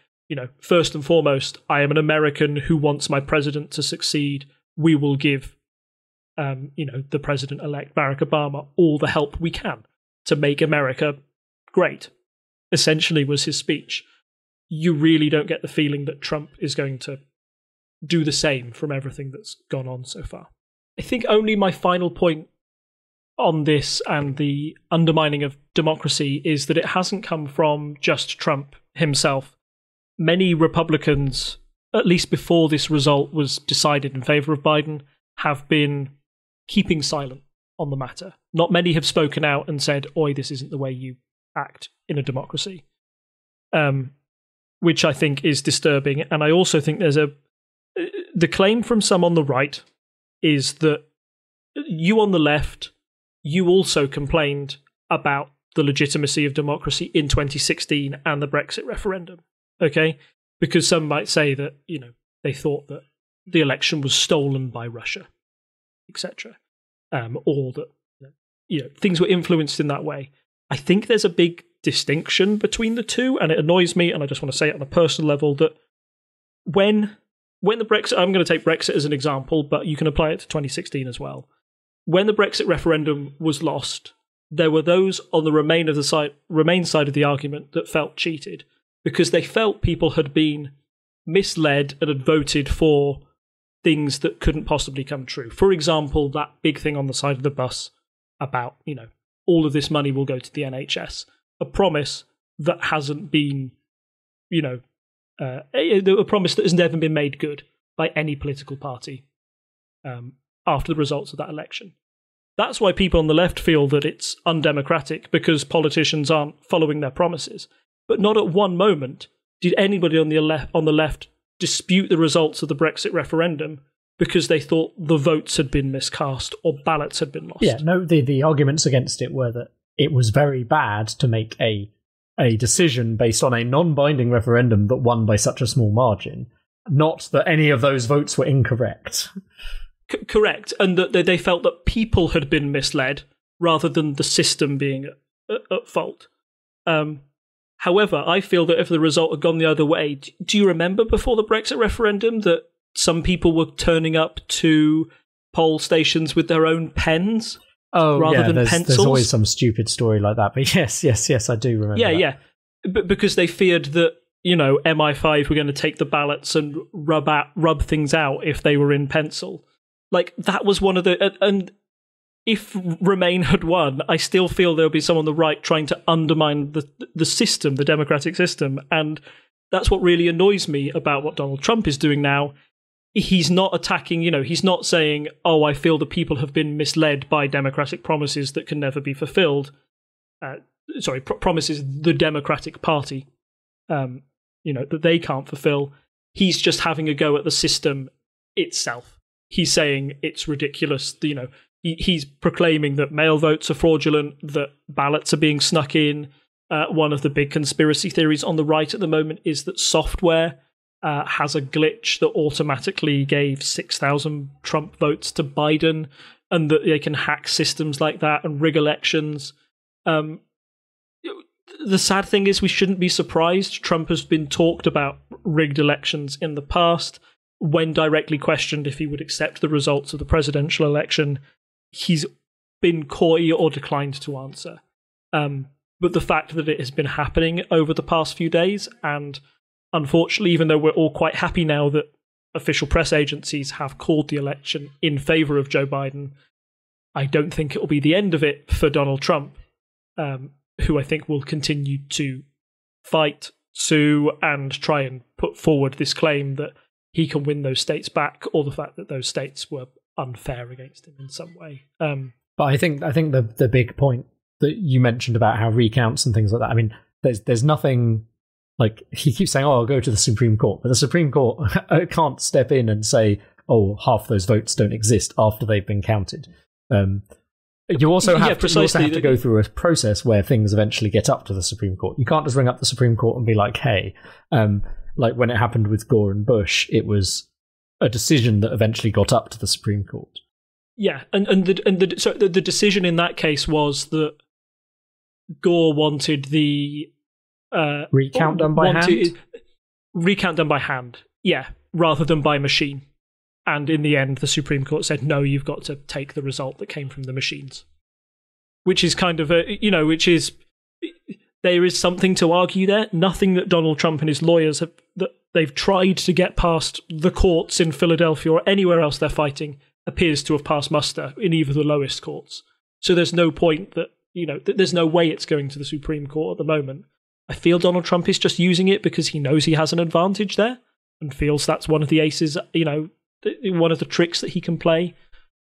first and foremost, I am an American who wants my president to succeed. We will give the president-elect Barack Obama all the help we can to make America great, essentially was his speech. You really don't get the feeling that Trump is going to do the same from everything that's gone on so far. I think only my final point on this and the undermining of democracy is that it hasn't come from just Trump himself. Many Republicans, at least before this result was decided in favor of Biden, have been keeping silent on the matter. Not many have spoken out and said, "Oi, this isn't the way you act in a democracy," which I think is disturbing. And I also think the claim from some on the right is that you on the left, you also complained about the legitimacy of democracy in 2016 and the Brexit referendum, okay? Because some might say that, they thought that the election was stolen by Russia, etc., or that things were influenced in that way. I think there's a big distinction between the two, and it annoys me, and I just want to say it on a personal level, that when the Brexit, I'm going to take Brexit as an example, but you can apply it to 2016 as well. When the Brexit referendum was lost, there were those on the Remain side of the argument that felt cheated, because they felt people had been misled and had voted for things that couldn't possibly come true. For example, that big thing on the side of the bus about, all of this money will go to the NHS. A promise that hasn't been, a promise that has never been made good by any political party after the results of that election. That's why people on the left feel that it's undemocratic, because politicians aren't following their promises. But not at one moment did anybody on the left dispute the results of the Brexit referendum because they thought the votes had been miscast or ballots had been lost. Yeah, no, the arguments against it were that it was very bad to make a decision based on a non-binding referendum that won by such a small margin, not that any of those votes were incorrect. Correct, and that they felt that people had been misled rather than the system being at fault. However, I feel that if the result had gone the other way, do you remember before the Brexit referendum that some people were turning up to poll stations with their own pens rather than pencils? There's always some stupid story like that, but yes, I do remember that. Yeah, but because they feared that, MI5 were going to take the ballots and rub things out if they were in pencil. Like, that was one of the... And if Remain had won, I still feel there would be some on the right trying to undermine the system, the democratic system. And that's what really annoys me about what Donald Trump is doing now. He's not attacking, he's not saying, oh, I feel the people have been misled by democratic promises that can never be fulfilled. Promises the Democratic Party, that they can't fulfill. He's just having a go at the system itself. He's saying it's ridiculous. He's proclaiming that mail votes are fraudulent, that ballots are being snuck in. One of the big conspiracy theories on the right at the moment is that software has a glitch that automatically gave 6,000 Trump votes to Biden, and that they can hack systems like that and rig elections. The sad thing is we shouldn't be surprised. Trump has been talked about rigged elections in the past. When directly questioned if he would accept the results of the presidential election, he's been coy or declined to answer. But the fact that it has been happening over the past few days, and unfortunately, even though we're all quite happy now that official press agencies have called the election in favour of Joe Biden, I don't think it will be the end of it for Donald Trump, who I think will continue to fight, sue, and try and put forward this claim that he can win those states back, or the fact that those states were unfair against him in some way. But I think the big point that you mentioned about how recounts and things like that, I mean, there's nothing, like, he keeps saying, I'll go to the Supreme Court, but the Supreme Court can't step in and say, half those votes don't exist after they've been counted. You also have to go through a process where things eventually get up to the Supreme Court. You can't just ring up the Supreme Court and be like, hey, like when it happened with Gore and Bush, it was a decision that eventually got up to the Supreme Court. Yeah, and the decision in that case was that Gore wanted the recount done by hand. Recount done by hand, yeah, rather than by machine. And in the end, the Supreme Court said, no, you've got to take the result that came from the machines. Which is kind of there is something to argue there. Nothing that Donald Trump and his lawyers have, that they've tried to get past the courts in Philadelphia or anywhere else they're fighting, appears to have passed muster in either the lowest courts. So there's no point that, there's no way it's going to the Supreme Court at the moment. I feel Donald Trump is just using it because he knows he has an advantage there and feels that's one of the aces, one of the tricks that he can play.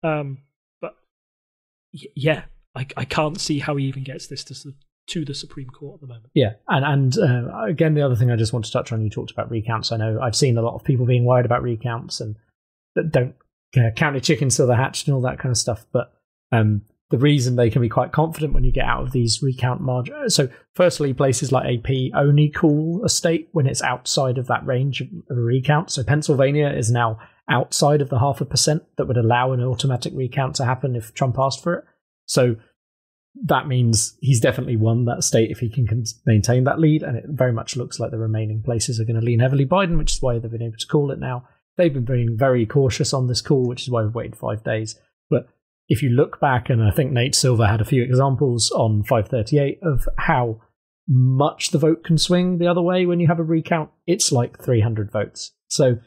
But yeah, I can't see how he even gets this to the Supreme Court at the moment. Yeah, and again, the other thing I just want to touch on, you talked about recounts. I know I've seen a lot of people being worried about recounts and that don't count your chickens till they're hatched and all that kind of stuff. But the reason they can be quite confident when you get out of these recount margins. So firstly, places like AP only call a state when it's outside of that range of a recount. So Pennsylvania is now outside of the 0.5% that would allow an automatic recount to happen if Trump asked for it. So that means he's definitely won that state if he can maintain that lead, and it very much looks like the remaining places are going to lean heavily Biden, which is why they've been able to call it now. They've been being very cautious on this call, which is why we've waited 5 days. But if you look back, and I think Nate Silver had a few examples on 538 of how much the vote can swing the other way when you have a recount, it's like 300 votes. So,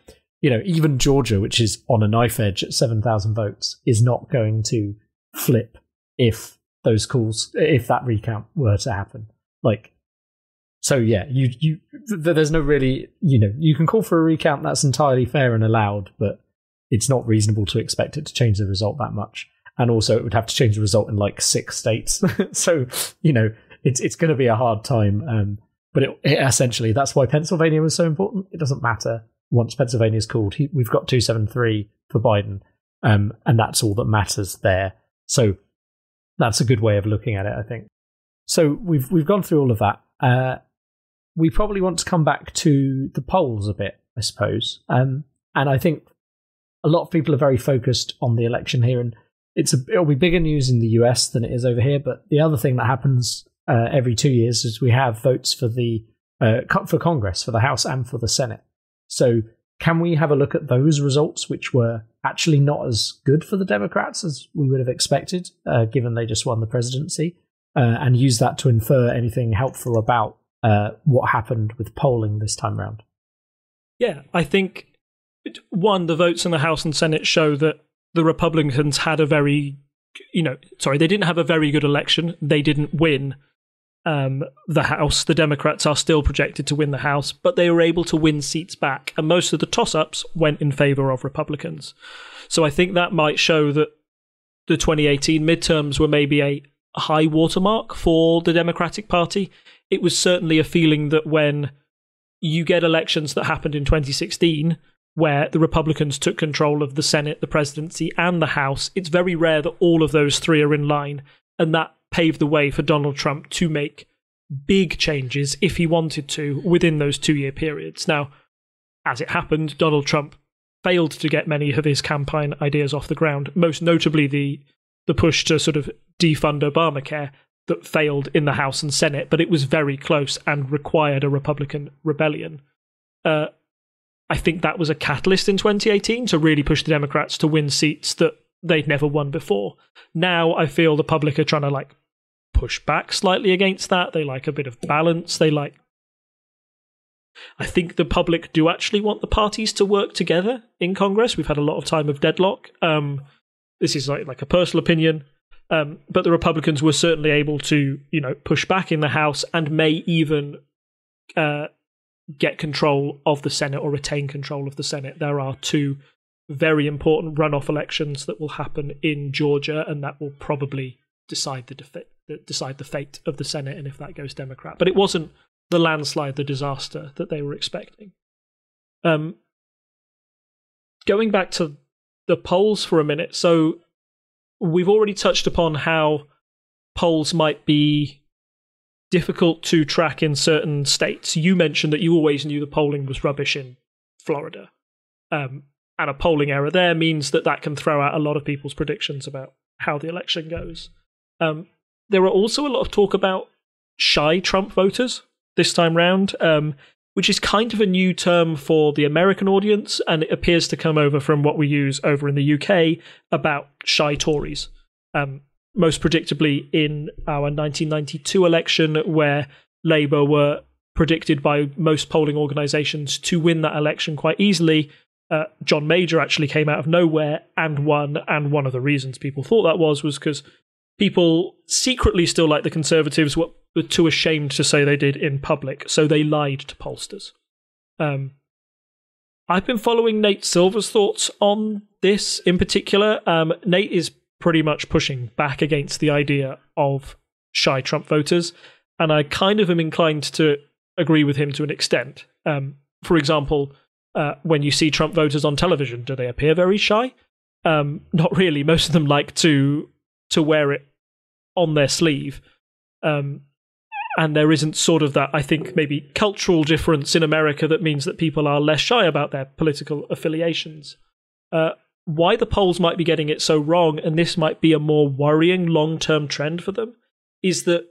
even Georgia, which is on a knife edge at 7,000 votes, is not going to flip if that recount were to happen. So yeah, there's no really, you can call for a recount. That's entirely fair and allowed, but it's not reasonable to expect it to change the result that much. And also, it would have to change the result in like 6 states. So it's going to be a hard time. But it essentially, that's why Pennsylvania was so important. It doesn't matter once Pennsylvania's called. We've got 273 for Biden, and that's all that matters there. So that's a good way of looking at it, I think. So we've gone through all of that. We probably want to come back to the polls a bit, I suppose. And I think a lot of people are very focused on the election here, and it'll be bigger news in the US than it is over here. But the other thing that happens every 2 years is we have votes for for Congress, for the House and for the Senate. So can we have a look at those results, which were actually not as good for the Democrats as we would have expected, given they just won the presidency, and use that to infer anything helpful about what happened with polling this time round? Yeah, I think, one, the votes in the House and Senate show that the Republicans had they didn't have a very good election. They didn't win the House. The Democrats are still projected to win the House, but they were able to win seats back, and most of the toss-ups went in favour of Republicans. So I think that might show that the 2018 midterms were maybe a high watermark for the Democratic Party. It was certainly a feeling that when you get elections that happened in 2016, where the Republicans took control of the Senate, the presidency, and the House, it's very rare that all of those three are in line, and that paved the way for Donald Trump to make big changes, if he wanted to, within those 2-year periods. Now, as it happened, Donald Trump failed to get many of his campaign ideas off the ground, most notably the push to sort of defund Obamacare that failed in the House and Senate, but it was very close and required a Republican rebellion. I think that was a catalyst in 2018 to really push the Democrats to win seats that they'd never won before. Now I feel the public are trying to push back slightly against that. They like a bit of balance. I think the public do actually want the parties to work together in Congress. We've had a lot of time of deadlock. This is like a personal opinion. But the Republicans were certainly able to, push back in the House and may even get control of the Senate or retain control of the Senate. There are 2 very important runoff elections that will happen in Georgia, and that will probably decide the fate of the Senate and if that goes Democrat. But it wasn't the landslide, the disaster that they were expecting. Going back to the polls for a minute, so we've already touched upon how polls might be difficult to track in certain states. You mentioned that you always knew the polling was rubbish in Florida. And a polling error there means that can throw out a lot of people's predictions about how the election goes. There are also a lot of talk about shy Trump voters this time round, which is kind of a new term for the American audience, and it appears to come over from what we use over in the UK about shy Tories. Most predictably in our 1992 election, where Labour were predicted by most polling organisations to win that election quite easily. John Major actually came out of nowhere and won, and one of the reasons people thought that was because people secretly still like the Conservatives, were too ashamed to say they did in public, so they lied to pollsters. I've been following Nate Silver's thoughts on this in particular. Nate is pretty much pushing back against the idea of shy Trump voters, and I kind of am inclined to agree with him to an extent. For example, when you see Trump voters on television, do they appear very shy? Not really. Most of them like to wear it on their sleeve. And there isn't sort of that, I think, maybe cultural difference in America that means that people are less shy about their political affiliations. Why the polls might be getting it so wrong, and this might be a more worrying long-term trend for them, is that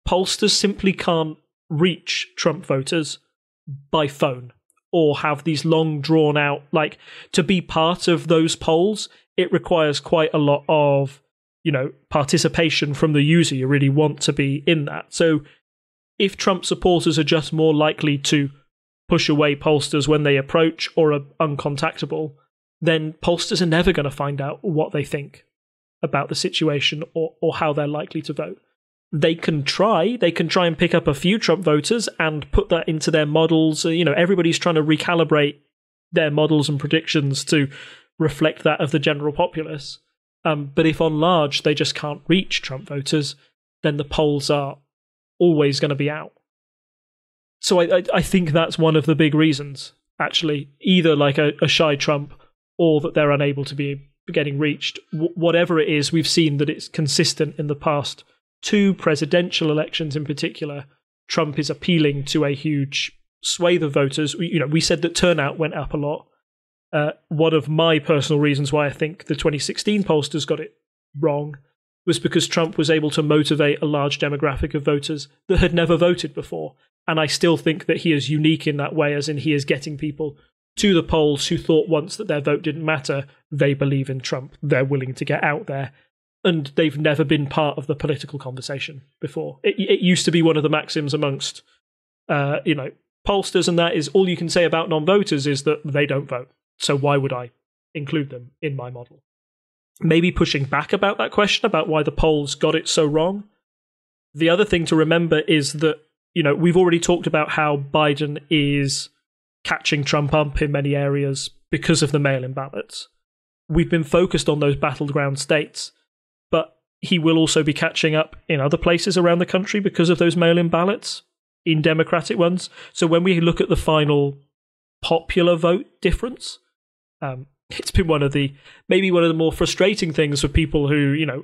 pollsters simply can't reach Trump voters by phone or have these long drawn-out, to be part of those polls, it requires quite a lot of participation from the user. You really want to be in that. So if Trump supporters are just more likely to push away pollsters when they approach or are uncontactable, then pollsters are never going to find out what they think about the situation or how they're likely to vote. they can try and pick up a few Trump voters and put that into their models. Everybody's trying to recalibrate their models and predictions to reflect that of the general populace. But if on large they just can't reach Trump voters, then the polls are always going to be out. So I think that's one of the big reasons, actually, either like a shy Trump or that they're unable to be getting reached. Whatever it is, we've seen that it's consistent in the past 2 presidential elections in particular. Trump is appealing to a huge swathe of voters. We said that turnout went up a lot. One of my personal reasons why I think the 2016 pollsters got it wrong was because Trump was able to motivate a large demographic of voters that had never voted before. And I still think that he is unique in that way, as in he is getting people to the polls who thought once that their vote didn't matter. They believe in Trump. They're willing to get out there. And they've never been part of the political conversation before. It used to be one of the maxims amongst, pollsters, and that is all you can say about non-voters is that they don't vote. So why would I include them in my model? Maybe pushing back about that question about why the polls got it so wrong. The other thing to remember is that, we've already talked about how Biden is catching Trump up in many areas because of the mail-in ballots. We've been focused on those battleground states, but he will also be catching up in other places around the country because of those mail-in ballots, in Democratic ones. So when we look at the final popular vote difference, it's been one of the more frustrating things for people who,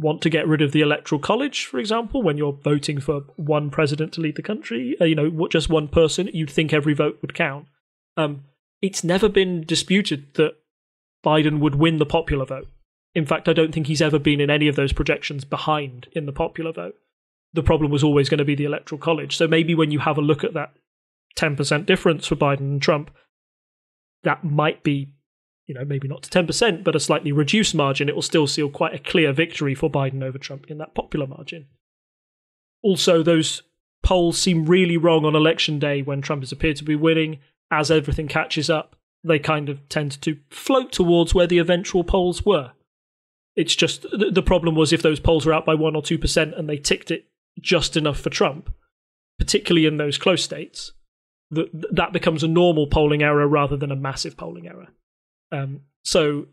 want to get rid of the Electoral College, for example, when you're voting for one president to lead the country, just one person, you'd think every vote would count. It's never been disputed that Biden would win the popular vote. In fact, I don't think he's ever been in any of those projections behind in the popular vote. The problem was always going to be the Electoral College. So maybe when you have a look at that 10% difference for Biden and Trump, that might be, maybe not to 10%, but a slightly reduced margin. It will still seal quite a clear victory for Biden over Trump in that popular margin. Also, those polls seem really wrong on election day when Trump has appeared to be winning. As everything catches up, they kind of tend to float towards where the eventual polls were. It's just, the problem was if those polls were out by 1 or 2% and they ticked it just enough for Trump, particularly in those close states, that becomes a normal polling error rather than a massive polling error. So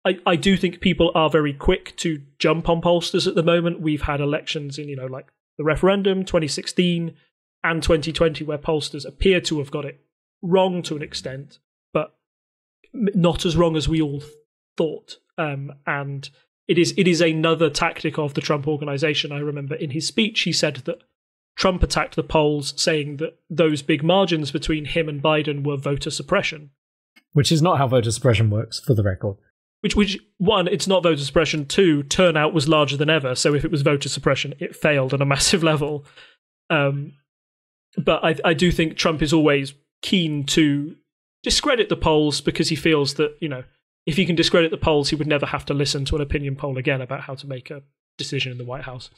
I do think people are very quick to jump on pollsters at the moment. We've had elections in, like the referendum, 2016 and 2020, where pollsters appear to have got it wrong to an extent, but not as wrong as we all thought. And it is another tactic of the Trump organization. I remember in his speech, he said that Trump attacked the polls, saying that those big margins between him and Biden were voter suppression. Which is not how voter suppression works, for the record. Which one, it's not voter suppression. 2, turnout was larger than ever. So if it was voter suppression, it failed on a massive level. But I do think Trump is always keen to discredit the polls because he feels that, if he can discredit the polls, he would never have to listen to an opinion poll again about how to make a decision in the White House.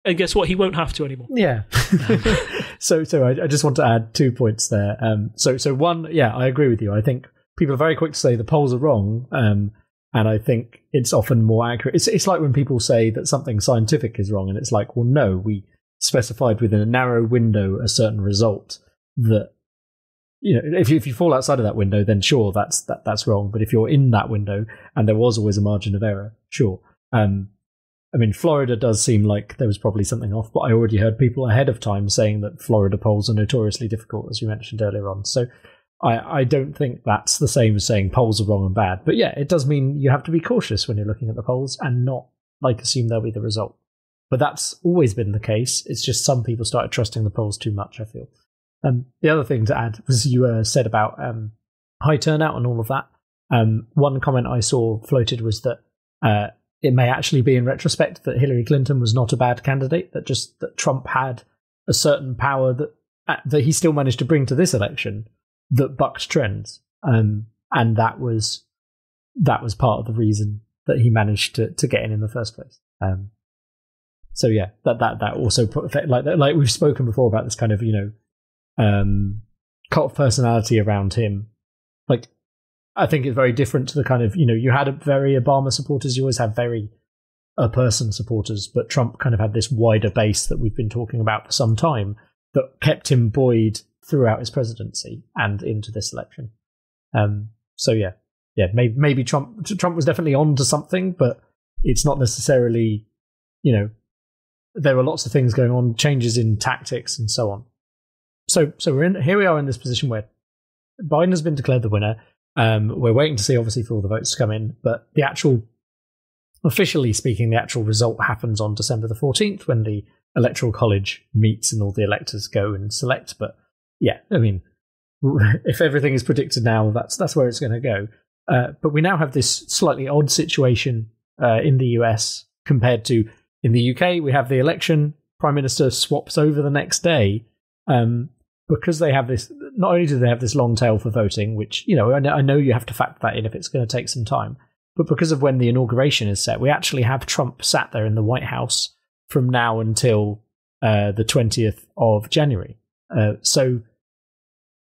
And guess what? He won't have to anymore. Yeah. So I just want to add 2 points there. So one, yeah, I agree with you. I think people are very quick to say the polls are wrong, and I think it's often more accurate. It's like when people say that something scientific is wrong, and it's like, well, no, we specified within a narrow window a certain result that, if you fall outside of that window, then sure, that's wrong. But if you're in that window and there was always a margin of error, sure. Florida does seem like there was probably something off, but I already heard people ahead of time saying that Florida polls are notoriously difficult, as you mentioned earlier on. So I don't think that's the same as saying polls are wrong and bad. But yeah, it does mean you have to be cautious when you're looking at the polls and not assume they'll be the result. But that's always been the case. It's just some people started trusting the polls too much, I feel. The other thing to add was you said about high turnout and all of that. One comment I saw floated was that it may actually be in retrospect that Hillary Clinton was not a bad candidate, that Trump had a certain power that he still managed to bring to this election that bucked trends. And that was part of the reason that he managed to get in the first place. So yeah, that also put like we've spoken before about this kind of, cult of personality around him. Like, I think it's very different to the kind of, you had a very Obama supporters. You always have very a person supporters, but Trump kind of had this wider base that we've been talking about for some time that kept him buoyed throughout his presidency and into this election. So maybe Trump was definitely on to something, but it's not necessarily, there were lots of things going on, changes in tactics and so on. So here we are in this position where Biden has been declared the winner. We're waiting to see, obviously, for all the votes to come in, but officially speaking, the actual result happens on December the 14th when the Electoral College meets and all the electors go and select. But yeah, I mean, if everything is predicted now, that's where it's going to go. But we now have this slightly odd situation in the US compared to in the UK. We have the election, Prime Minister swaps over the next day. Because they have this, not only do they have this long tail for voting, which, I know you have to factor that in if it's going to take some time, but because of when the inauguration is set, we actually have Trump sat there in the White House from now until the 20th of January. So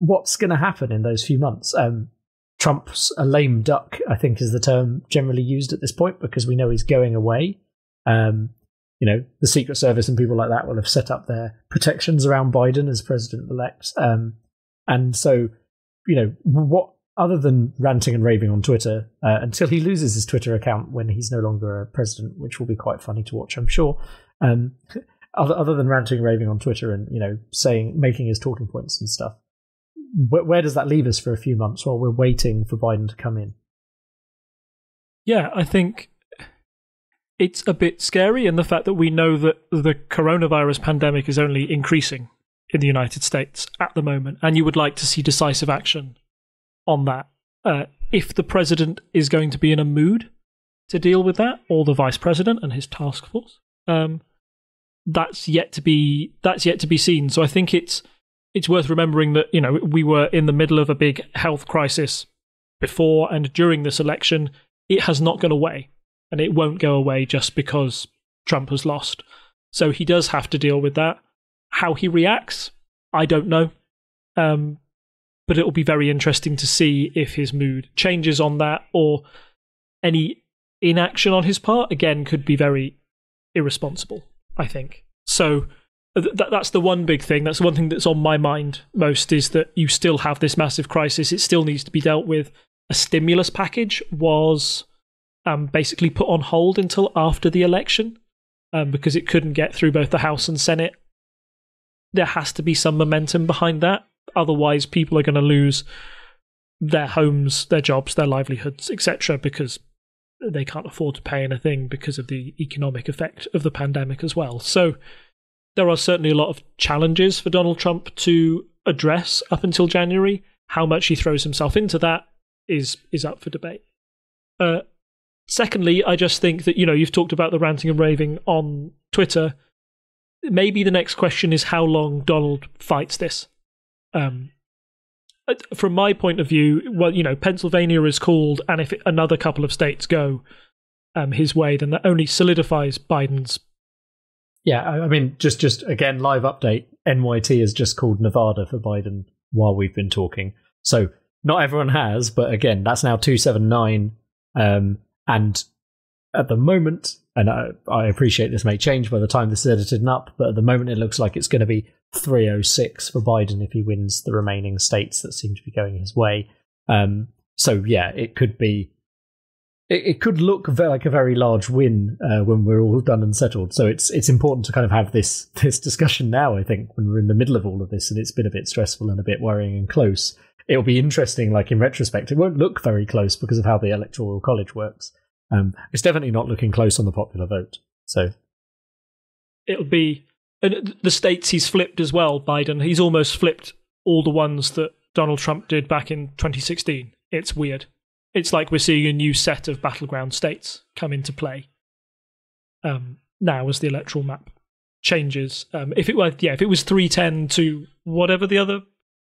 what's going to happen in those few months? Trump's a lame duck, I think, is the term generally used at this point, because we know he's going away. The Secret Service and people like that will have set up their protections around Biden as president-elect. And so, what other than ranting and raving on Twitter, until he loses his Twitter account when he's no longer a president, which will be quite funny to watch, I'm sure. Other than ranting and raving on Twitter and, making his talking points and stuff, where does that leave us for a few months while we're waiting for Biden to come in? Yeah, I think it's a bit scary in the fact that we know that the coronavirus pandemic is only increasing in the United States at the moment, and you would like to see decisive action on that. If the president is going to be in a mood to deal with that, or the vice president and his task force, that's yet to be seen. So I think it's worth remembering that we were in the middle of a big health crisis before and during this election. It has not gone away. And it won't go away just because Trump has lost. So he does have to deal with that. How he reacts, I don't know. But it'll be very interesting to see if his mood changes on that, or any inaction on his part, again, could be very irresponsible, I think. So that's the one big thing. That's the one thing that's on my mind most, is that you still have this massive crisis. It still needs to be dealt with. A stimulus package was basically put on hold until after the election because it couldn't get through both the House and Senate. There has to be some momentum behind that. Otherwise, people are going to lose their homes, their jobs, their livelihoods, etc., because they can't afford to pay anything because of the economic effect of the pandemic as well. So there are certainly a lot of challenges for Donald Trump to address up until January. How much he throws himself into that is up for debate. Secondly, I just think that, you've talked about the ranting and raving on Twitter. Maybe the next question is how long Donald fights this. From my point of view, Pennsylvania is called, and if another couple of states go his way, then that only solidifies Biden's. Yeah, I mean, just again, live update, NYT has just called Nevada for Biden while we've been talking. So not everyone has, but again, that's now 279. And at the moment, and I appreciate this may change by the time this is edited up, but at the moment it looks like it's going to be 306 for Biden if he wins the remaining states that seem to be going his way. So yeah, it could be, it could look like a very large win when we're all done and settled. So it's important to kind of have this discussion now, I think, when we're in the middle of all of this and it's been a bit stressful and a bit worrying and close. It'll be interesting, like in retrospect, it won't look very close because of how the Electoral College works. It's definitely not looking close on the popular vote. So it'll be the states he's flipped as well, Biden. He's almost flipped all the ones that Donald Trump did back in 2016. It's weird. It's like we're seeing a new set of battleground states come into play now as the electoral map changes. If it was 310 to whatever the other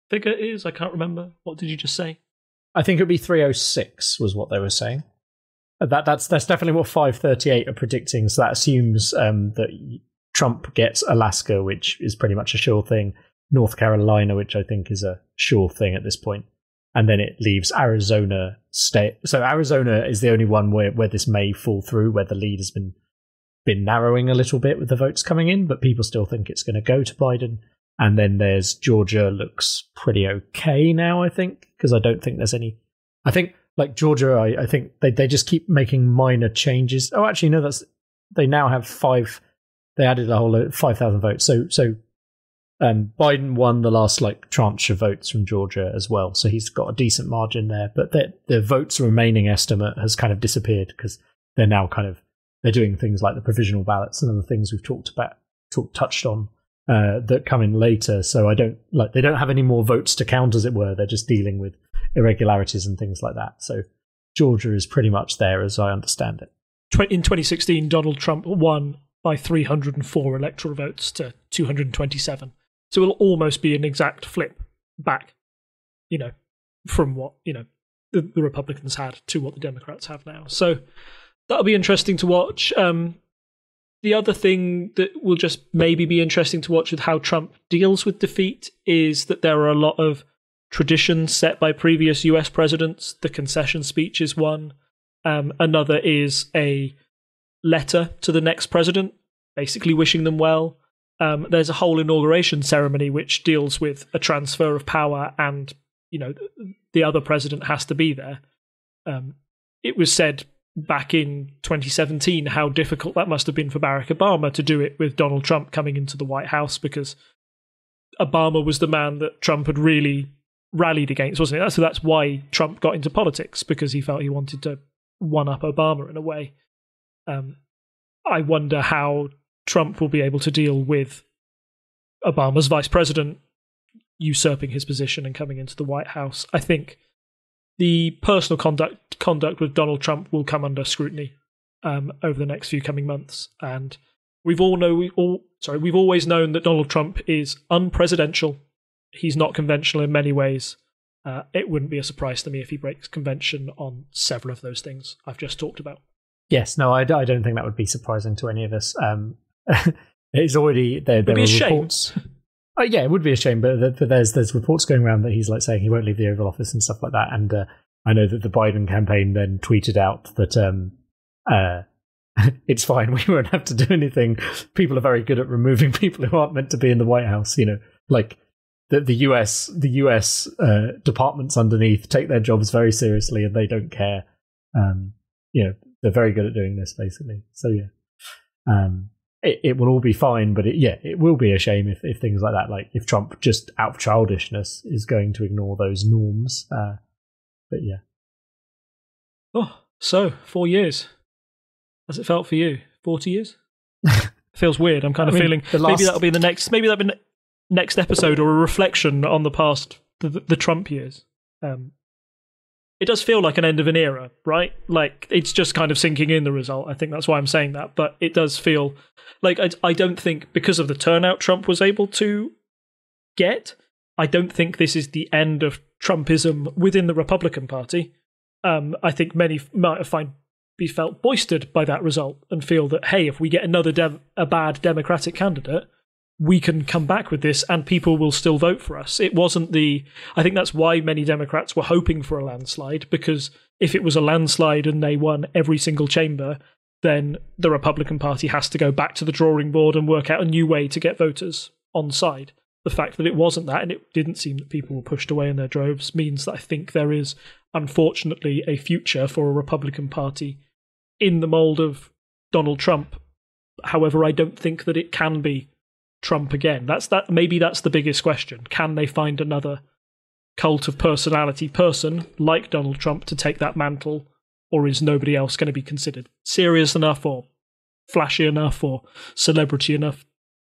figure is, I can't remember. What did you just say? I think it would be 306 was what they were saying. That's definitely what 538 are predicting. So that assumes that Trump gets Alaska, which is pretty much a sure thing, North Carolina, which I think is a sure thing at this point, and then it leaves Arizona state. So Arizona is the only one where this may fall through, where the lead has been been narrowing a little bit with the votes coming in, but people still think it's going to go to Biden. And then there's Georgia looks pretty okay now, I think, because I don't think there's any. I think like Georgia, I think they just keep making minor changes. Oh, actually, no, they now have 5. They added a whole 5,000 votes. So Biden won the last like tranche of votes from Georgia as well. So he's got a decent margin there. But the votes remaining estimate has kind of disappeared because they're now they're doing things like the provisional ballots and other things we've touched on that come in later. So they don't have any more votes to count, as it were. They're just dealing with irregularities and things like that. So Georgia is pretty much there, as I understand it. In 2016, Donald Trump won by 304 electoral votes to 227. So it'll almost be an exact flip back, from what, the Republicans had to what the Democrats have now. So that'll be interesting to watch. The other thing that will just maybe be interesting to watch with how Trump deals with defeat is that there are a lot of traditions set by previous US presidents. The concession speech is one. Another is a letter to the next president, basically wishing them well. There's a whole inauguration ceremony which deals with a transfer of power and, the other president has to be there. It was said back in 2017 how difficult that must have been for Barack Obama to do it with Donald Trump coming into the White House, because Obama was the man that Trump had really rallied against, wasn't it? So that's why Trump got into politics, because he felt he wanted to one-up Obama in a way. I wonder how Trump will be able to deal with Obama's vice president usurping his position and coming into the White House. I think the personal conduct with Donald Trump will come under scrutiny over the next few coming months, and we've always known that Donald Trump is unpresidential. He's not conventional in many ways. It wouldn't be a surprise to me if he breaks convention on several of those things I've just talked about. Yes, no, I don't think that would be surprising to any of us. It's already there are reports. Oh, yeah, it would be a shame, but there's reports going around that he's like saying he won't leave the Oval Office and stuff like that. And I know that the Biden campaign then tweeted out that it's fine, we won't have to do anything. People are very good at removing people who aren't meant to be in the White House. Like the US departments underneath take their jobs very seriously and they don't care. They're very good at doing this, basically. So yeah. It will all be fine, but it will be a shame if things like that, like if Trump just out of childishness is going to ignore those norms. But yeah. Oh, so 4 years. Has it felt for you? 40 years? Feels weird. I'm feeling maybe that'll be that'll be next episode, or a reflection on the past, the Trump years. It does feel like an end of an era, right? Like, it's just kind of sinking in, the result. I think that's why I'm saying that. But it does feel like I don't think, because of the turnout Trump was able to get, I don't think this is the end of Trumpism within the Republican Party. I think many might be felt boistered by that result and feel that, hey, if we get a bad Democratic candidate, we can come back with this and people will still vote for us. It wasn't I think that's why many Democrats were hoping for a landslide, because if it was a landslide and they won every single chamber, then the Republican Party has to go back to the drawing board and work out a new way to get voters on side. The fact that it wasn't that, and it didn't seem that people were pushed away in their droves, means that I think there is, unfortunately, a future for a Republican Party in the mould of Donald Trump. However, I don't think that it can be Trump again. Maybe that's the biggest question. Can they find another cult of personality person like Donald Trump to take that mantle, or is nobody else going to be considered serious enough or flashy enough or celebrity enough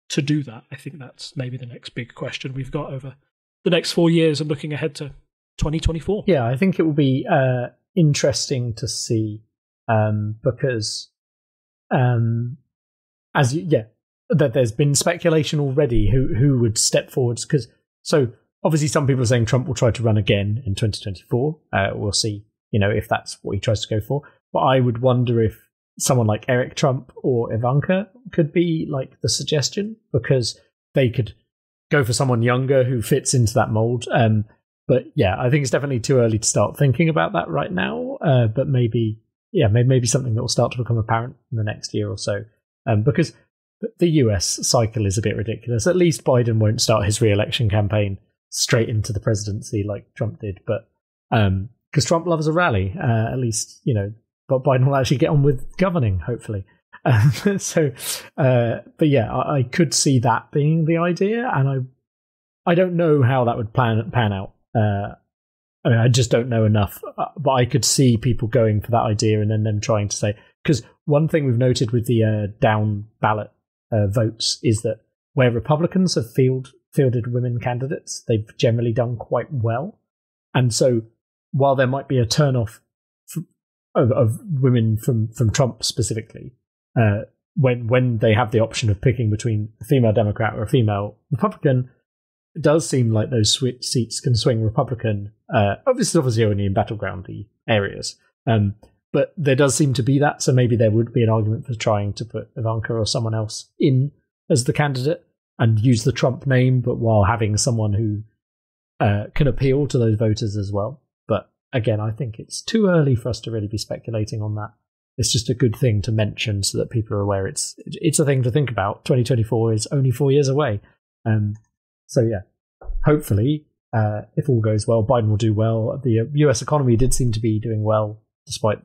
to do that? I think that's maybe the next big question we've got over the next 4 years and looking ahead to 2024. Yeah, I think it will be interesting to see because that there's been speculation already who would step forwards, because obviously some people are saying Trump will try to run again in 2024. We'll see, if that's what he tries to go for. But I would wonder if someone like Eric Trump or Ivanka could be like the suggestion, because they could go for someone younger who fits into that mold. But yeah, I think it's definitely too early to start thinking about that right now. But maybe something that will start to become apparent in the next year or so. because the US cycle is a bit ridiculous. At least Biden won't start his re-election campaign straight into the presidency like Trump did, but because Trump loves a rally, at least, but Biden will actually get on with governing, hopefully. But yeah, I could see that being the idea, and I don't know how that would pan out. I just don't know enough, but I could see people going for that idea and then them trying to say, because one thing we've noted with the down ballot votes is that where Republicans have fielded women candidates, they've generally done quite well. And so while there might be a turnoff of women from Trump specifically, when they have the option of picking between a female Democrat or a female Republican, it does seem like those seats can swing Republican. Obviously only in battlegroundy areas. But there does seem to be that, so maybe there would be an argument for trying to put Ivanka or someone else in as the candidate and use the Trump name, but while having someone who can appeal to those voters as well. But again, I think it's too early for us to really be speculating on that. It's just a good thing to mention so that people are aware it's a thing to think about. 2024 is only 4 years away. So yeah, hopefully, if all goes well, Biden will do well. The US economy did seem to be doing well despite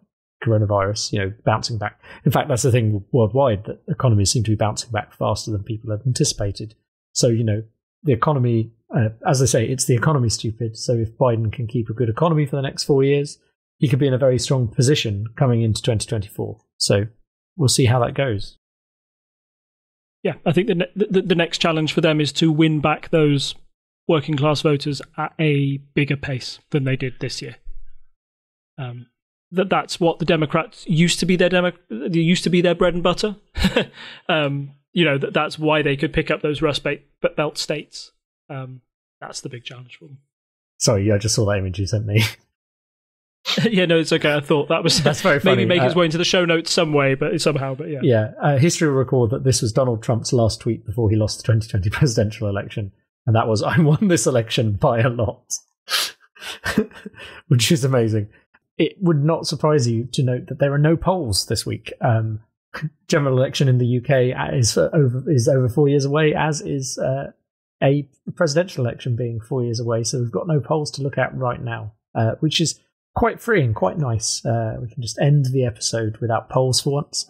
coronavirus, bouncing back. In fact, that's the thing worldwide, that economies seem to be bouncing back faster than people had anticipated. So, the economy, as I say, it's the economy, stupid. So if Biden can keep a good economy for the next 4 years, he could be in a very strong position coming into 2024. So we'll see how that goes. Yeah, I think the next challenge for them is to win back those working class voters at a bigger pace than they did this year. That's what the Democrats used to be their bread and butter. That's why they could pick up those Rust Belt states. That's the big challenge for them. Sorry, I just saw that image you sent me. Yeah, no, it's okay. I thought that's very funny. Maybe make its way into the show notes some way, but yeah. Yeah, history will record that this was Donald Trump's last tweet before he lost the 2020 presidential election, and that was, "I won this election by a lot," which is amazing. It would not surprise you to note that there are no polls this week. General election in the UK is over 4 years away, as is a presidential election being 4 years away. So we've got no polls to look at right now, which is quite freeing, quite nice. We can just end the episode without polls for once.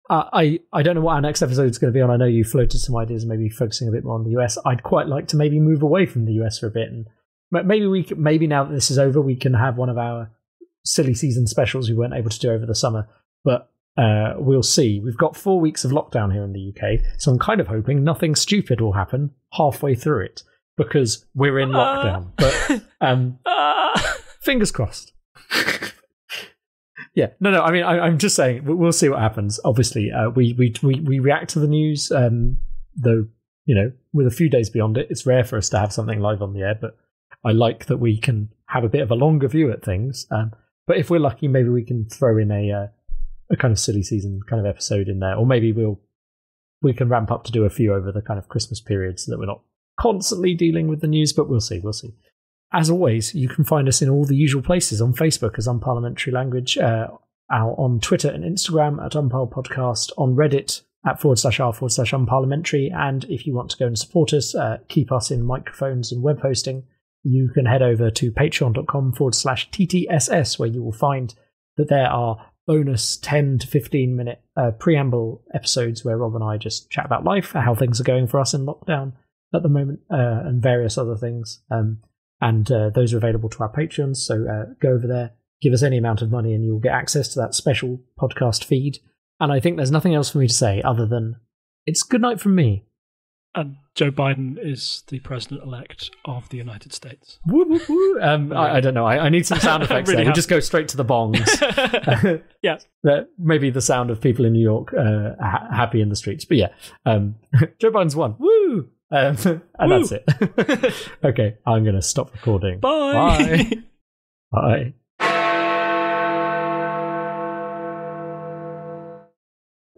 I don't know what our next episode is going to be on. I know you floated some ideas, maybe focusing a bit more on the US. I'd quite like to maybe move away from the US for a bit, and maybe now that this is over, we can have one of our silly season specials we weren't able to do over the summer. But we'll see. We've got 4 weeks of lockdown here in the UK, so I'm kind of hoping nothing stupid will happen halfway through it, because we're in lockdown. But fingers crossed. Yeah, no. I mean, I'm just saying we'll see what happens. Obviously, we react to the news, though with a few days beyond it, it's rare for us to have something live on the air. But I like that we can have a bit of a longer view at things. But if we're lucky, maybe we can throw in a kind of silly season kind of episode in there, or maybe we can ramp up to do a few over the kind of Christmas period so that we're not constantly dealing with the news. But we'll see. As always, you can find us in all the usual places: on Facebook as Unparliamentary Language, on Twitter and Instagram at Unparl Podcast, on Reddit at /r/Unparliamentary. And if you want to go and support us, keep us in microphones and web hosting, you can head over to patreon.com/TTSS, where you will find that there are bonus 10 to 15 minute preamble episodes where Rob and I just chat about life, how things are going for us in lockdown at the moment, and various other things. And those are available to our patrons. So go over there, give us any amount of money, and you'll get access to that special podcast feed. And I think there's nothing else for me to say other than it's good night from me. And Joe Biden is the president-elect of the United States. Woo, woo, woo. I don't know. I need some sound effects really there. We'll just go straight to the bongs. Yeah. Maybe the sound of people in New York happy in the streets. But yeah, Joe Biden's won. Woo! And that's it. Okay, I'm going to stop recording. Bye. Bye.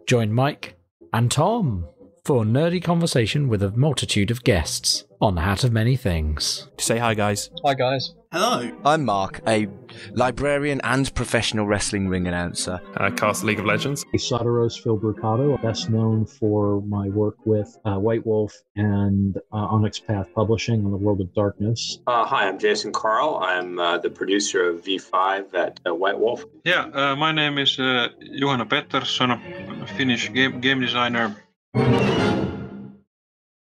Join Mike and Tom for nerdy conversation with a multitude of guests on Hat of Many Things. Say hi, guys. Hi, guys. Hello. I'm Mark, a librarian and professional wrestling ring announcer. I cast League of Legends. Soteros Philbricato, best known for my work with White Wolf and Onyx Path Publishing on the World of Darkness. Hi, I'm Jason Carl. I'm the producer of V5 at White Wolf. Yeah, my name is Johanna Pettersson, a Finnish game designer.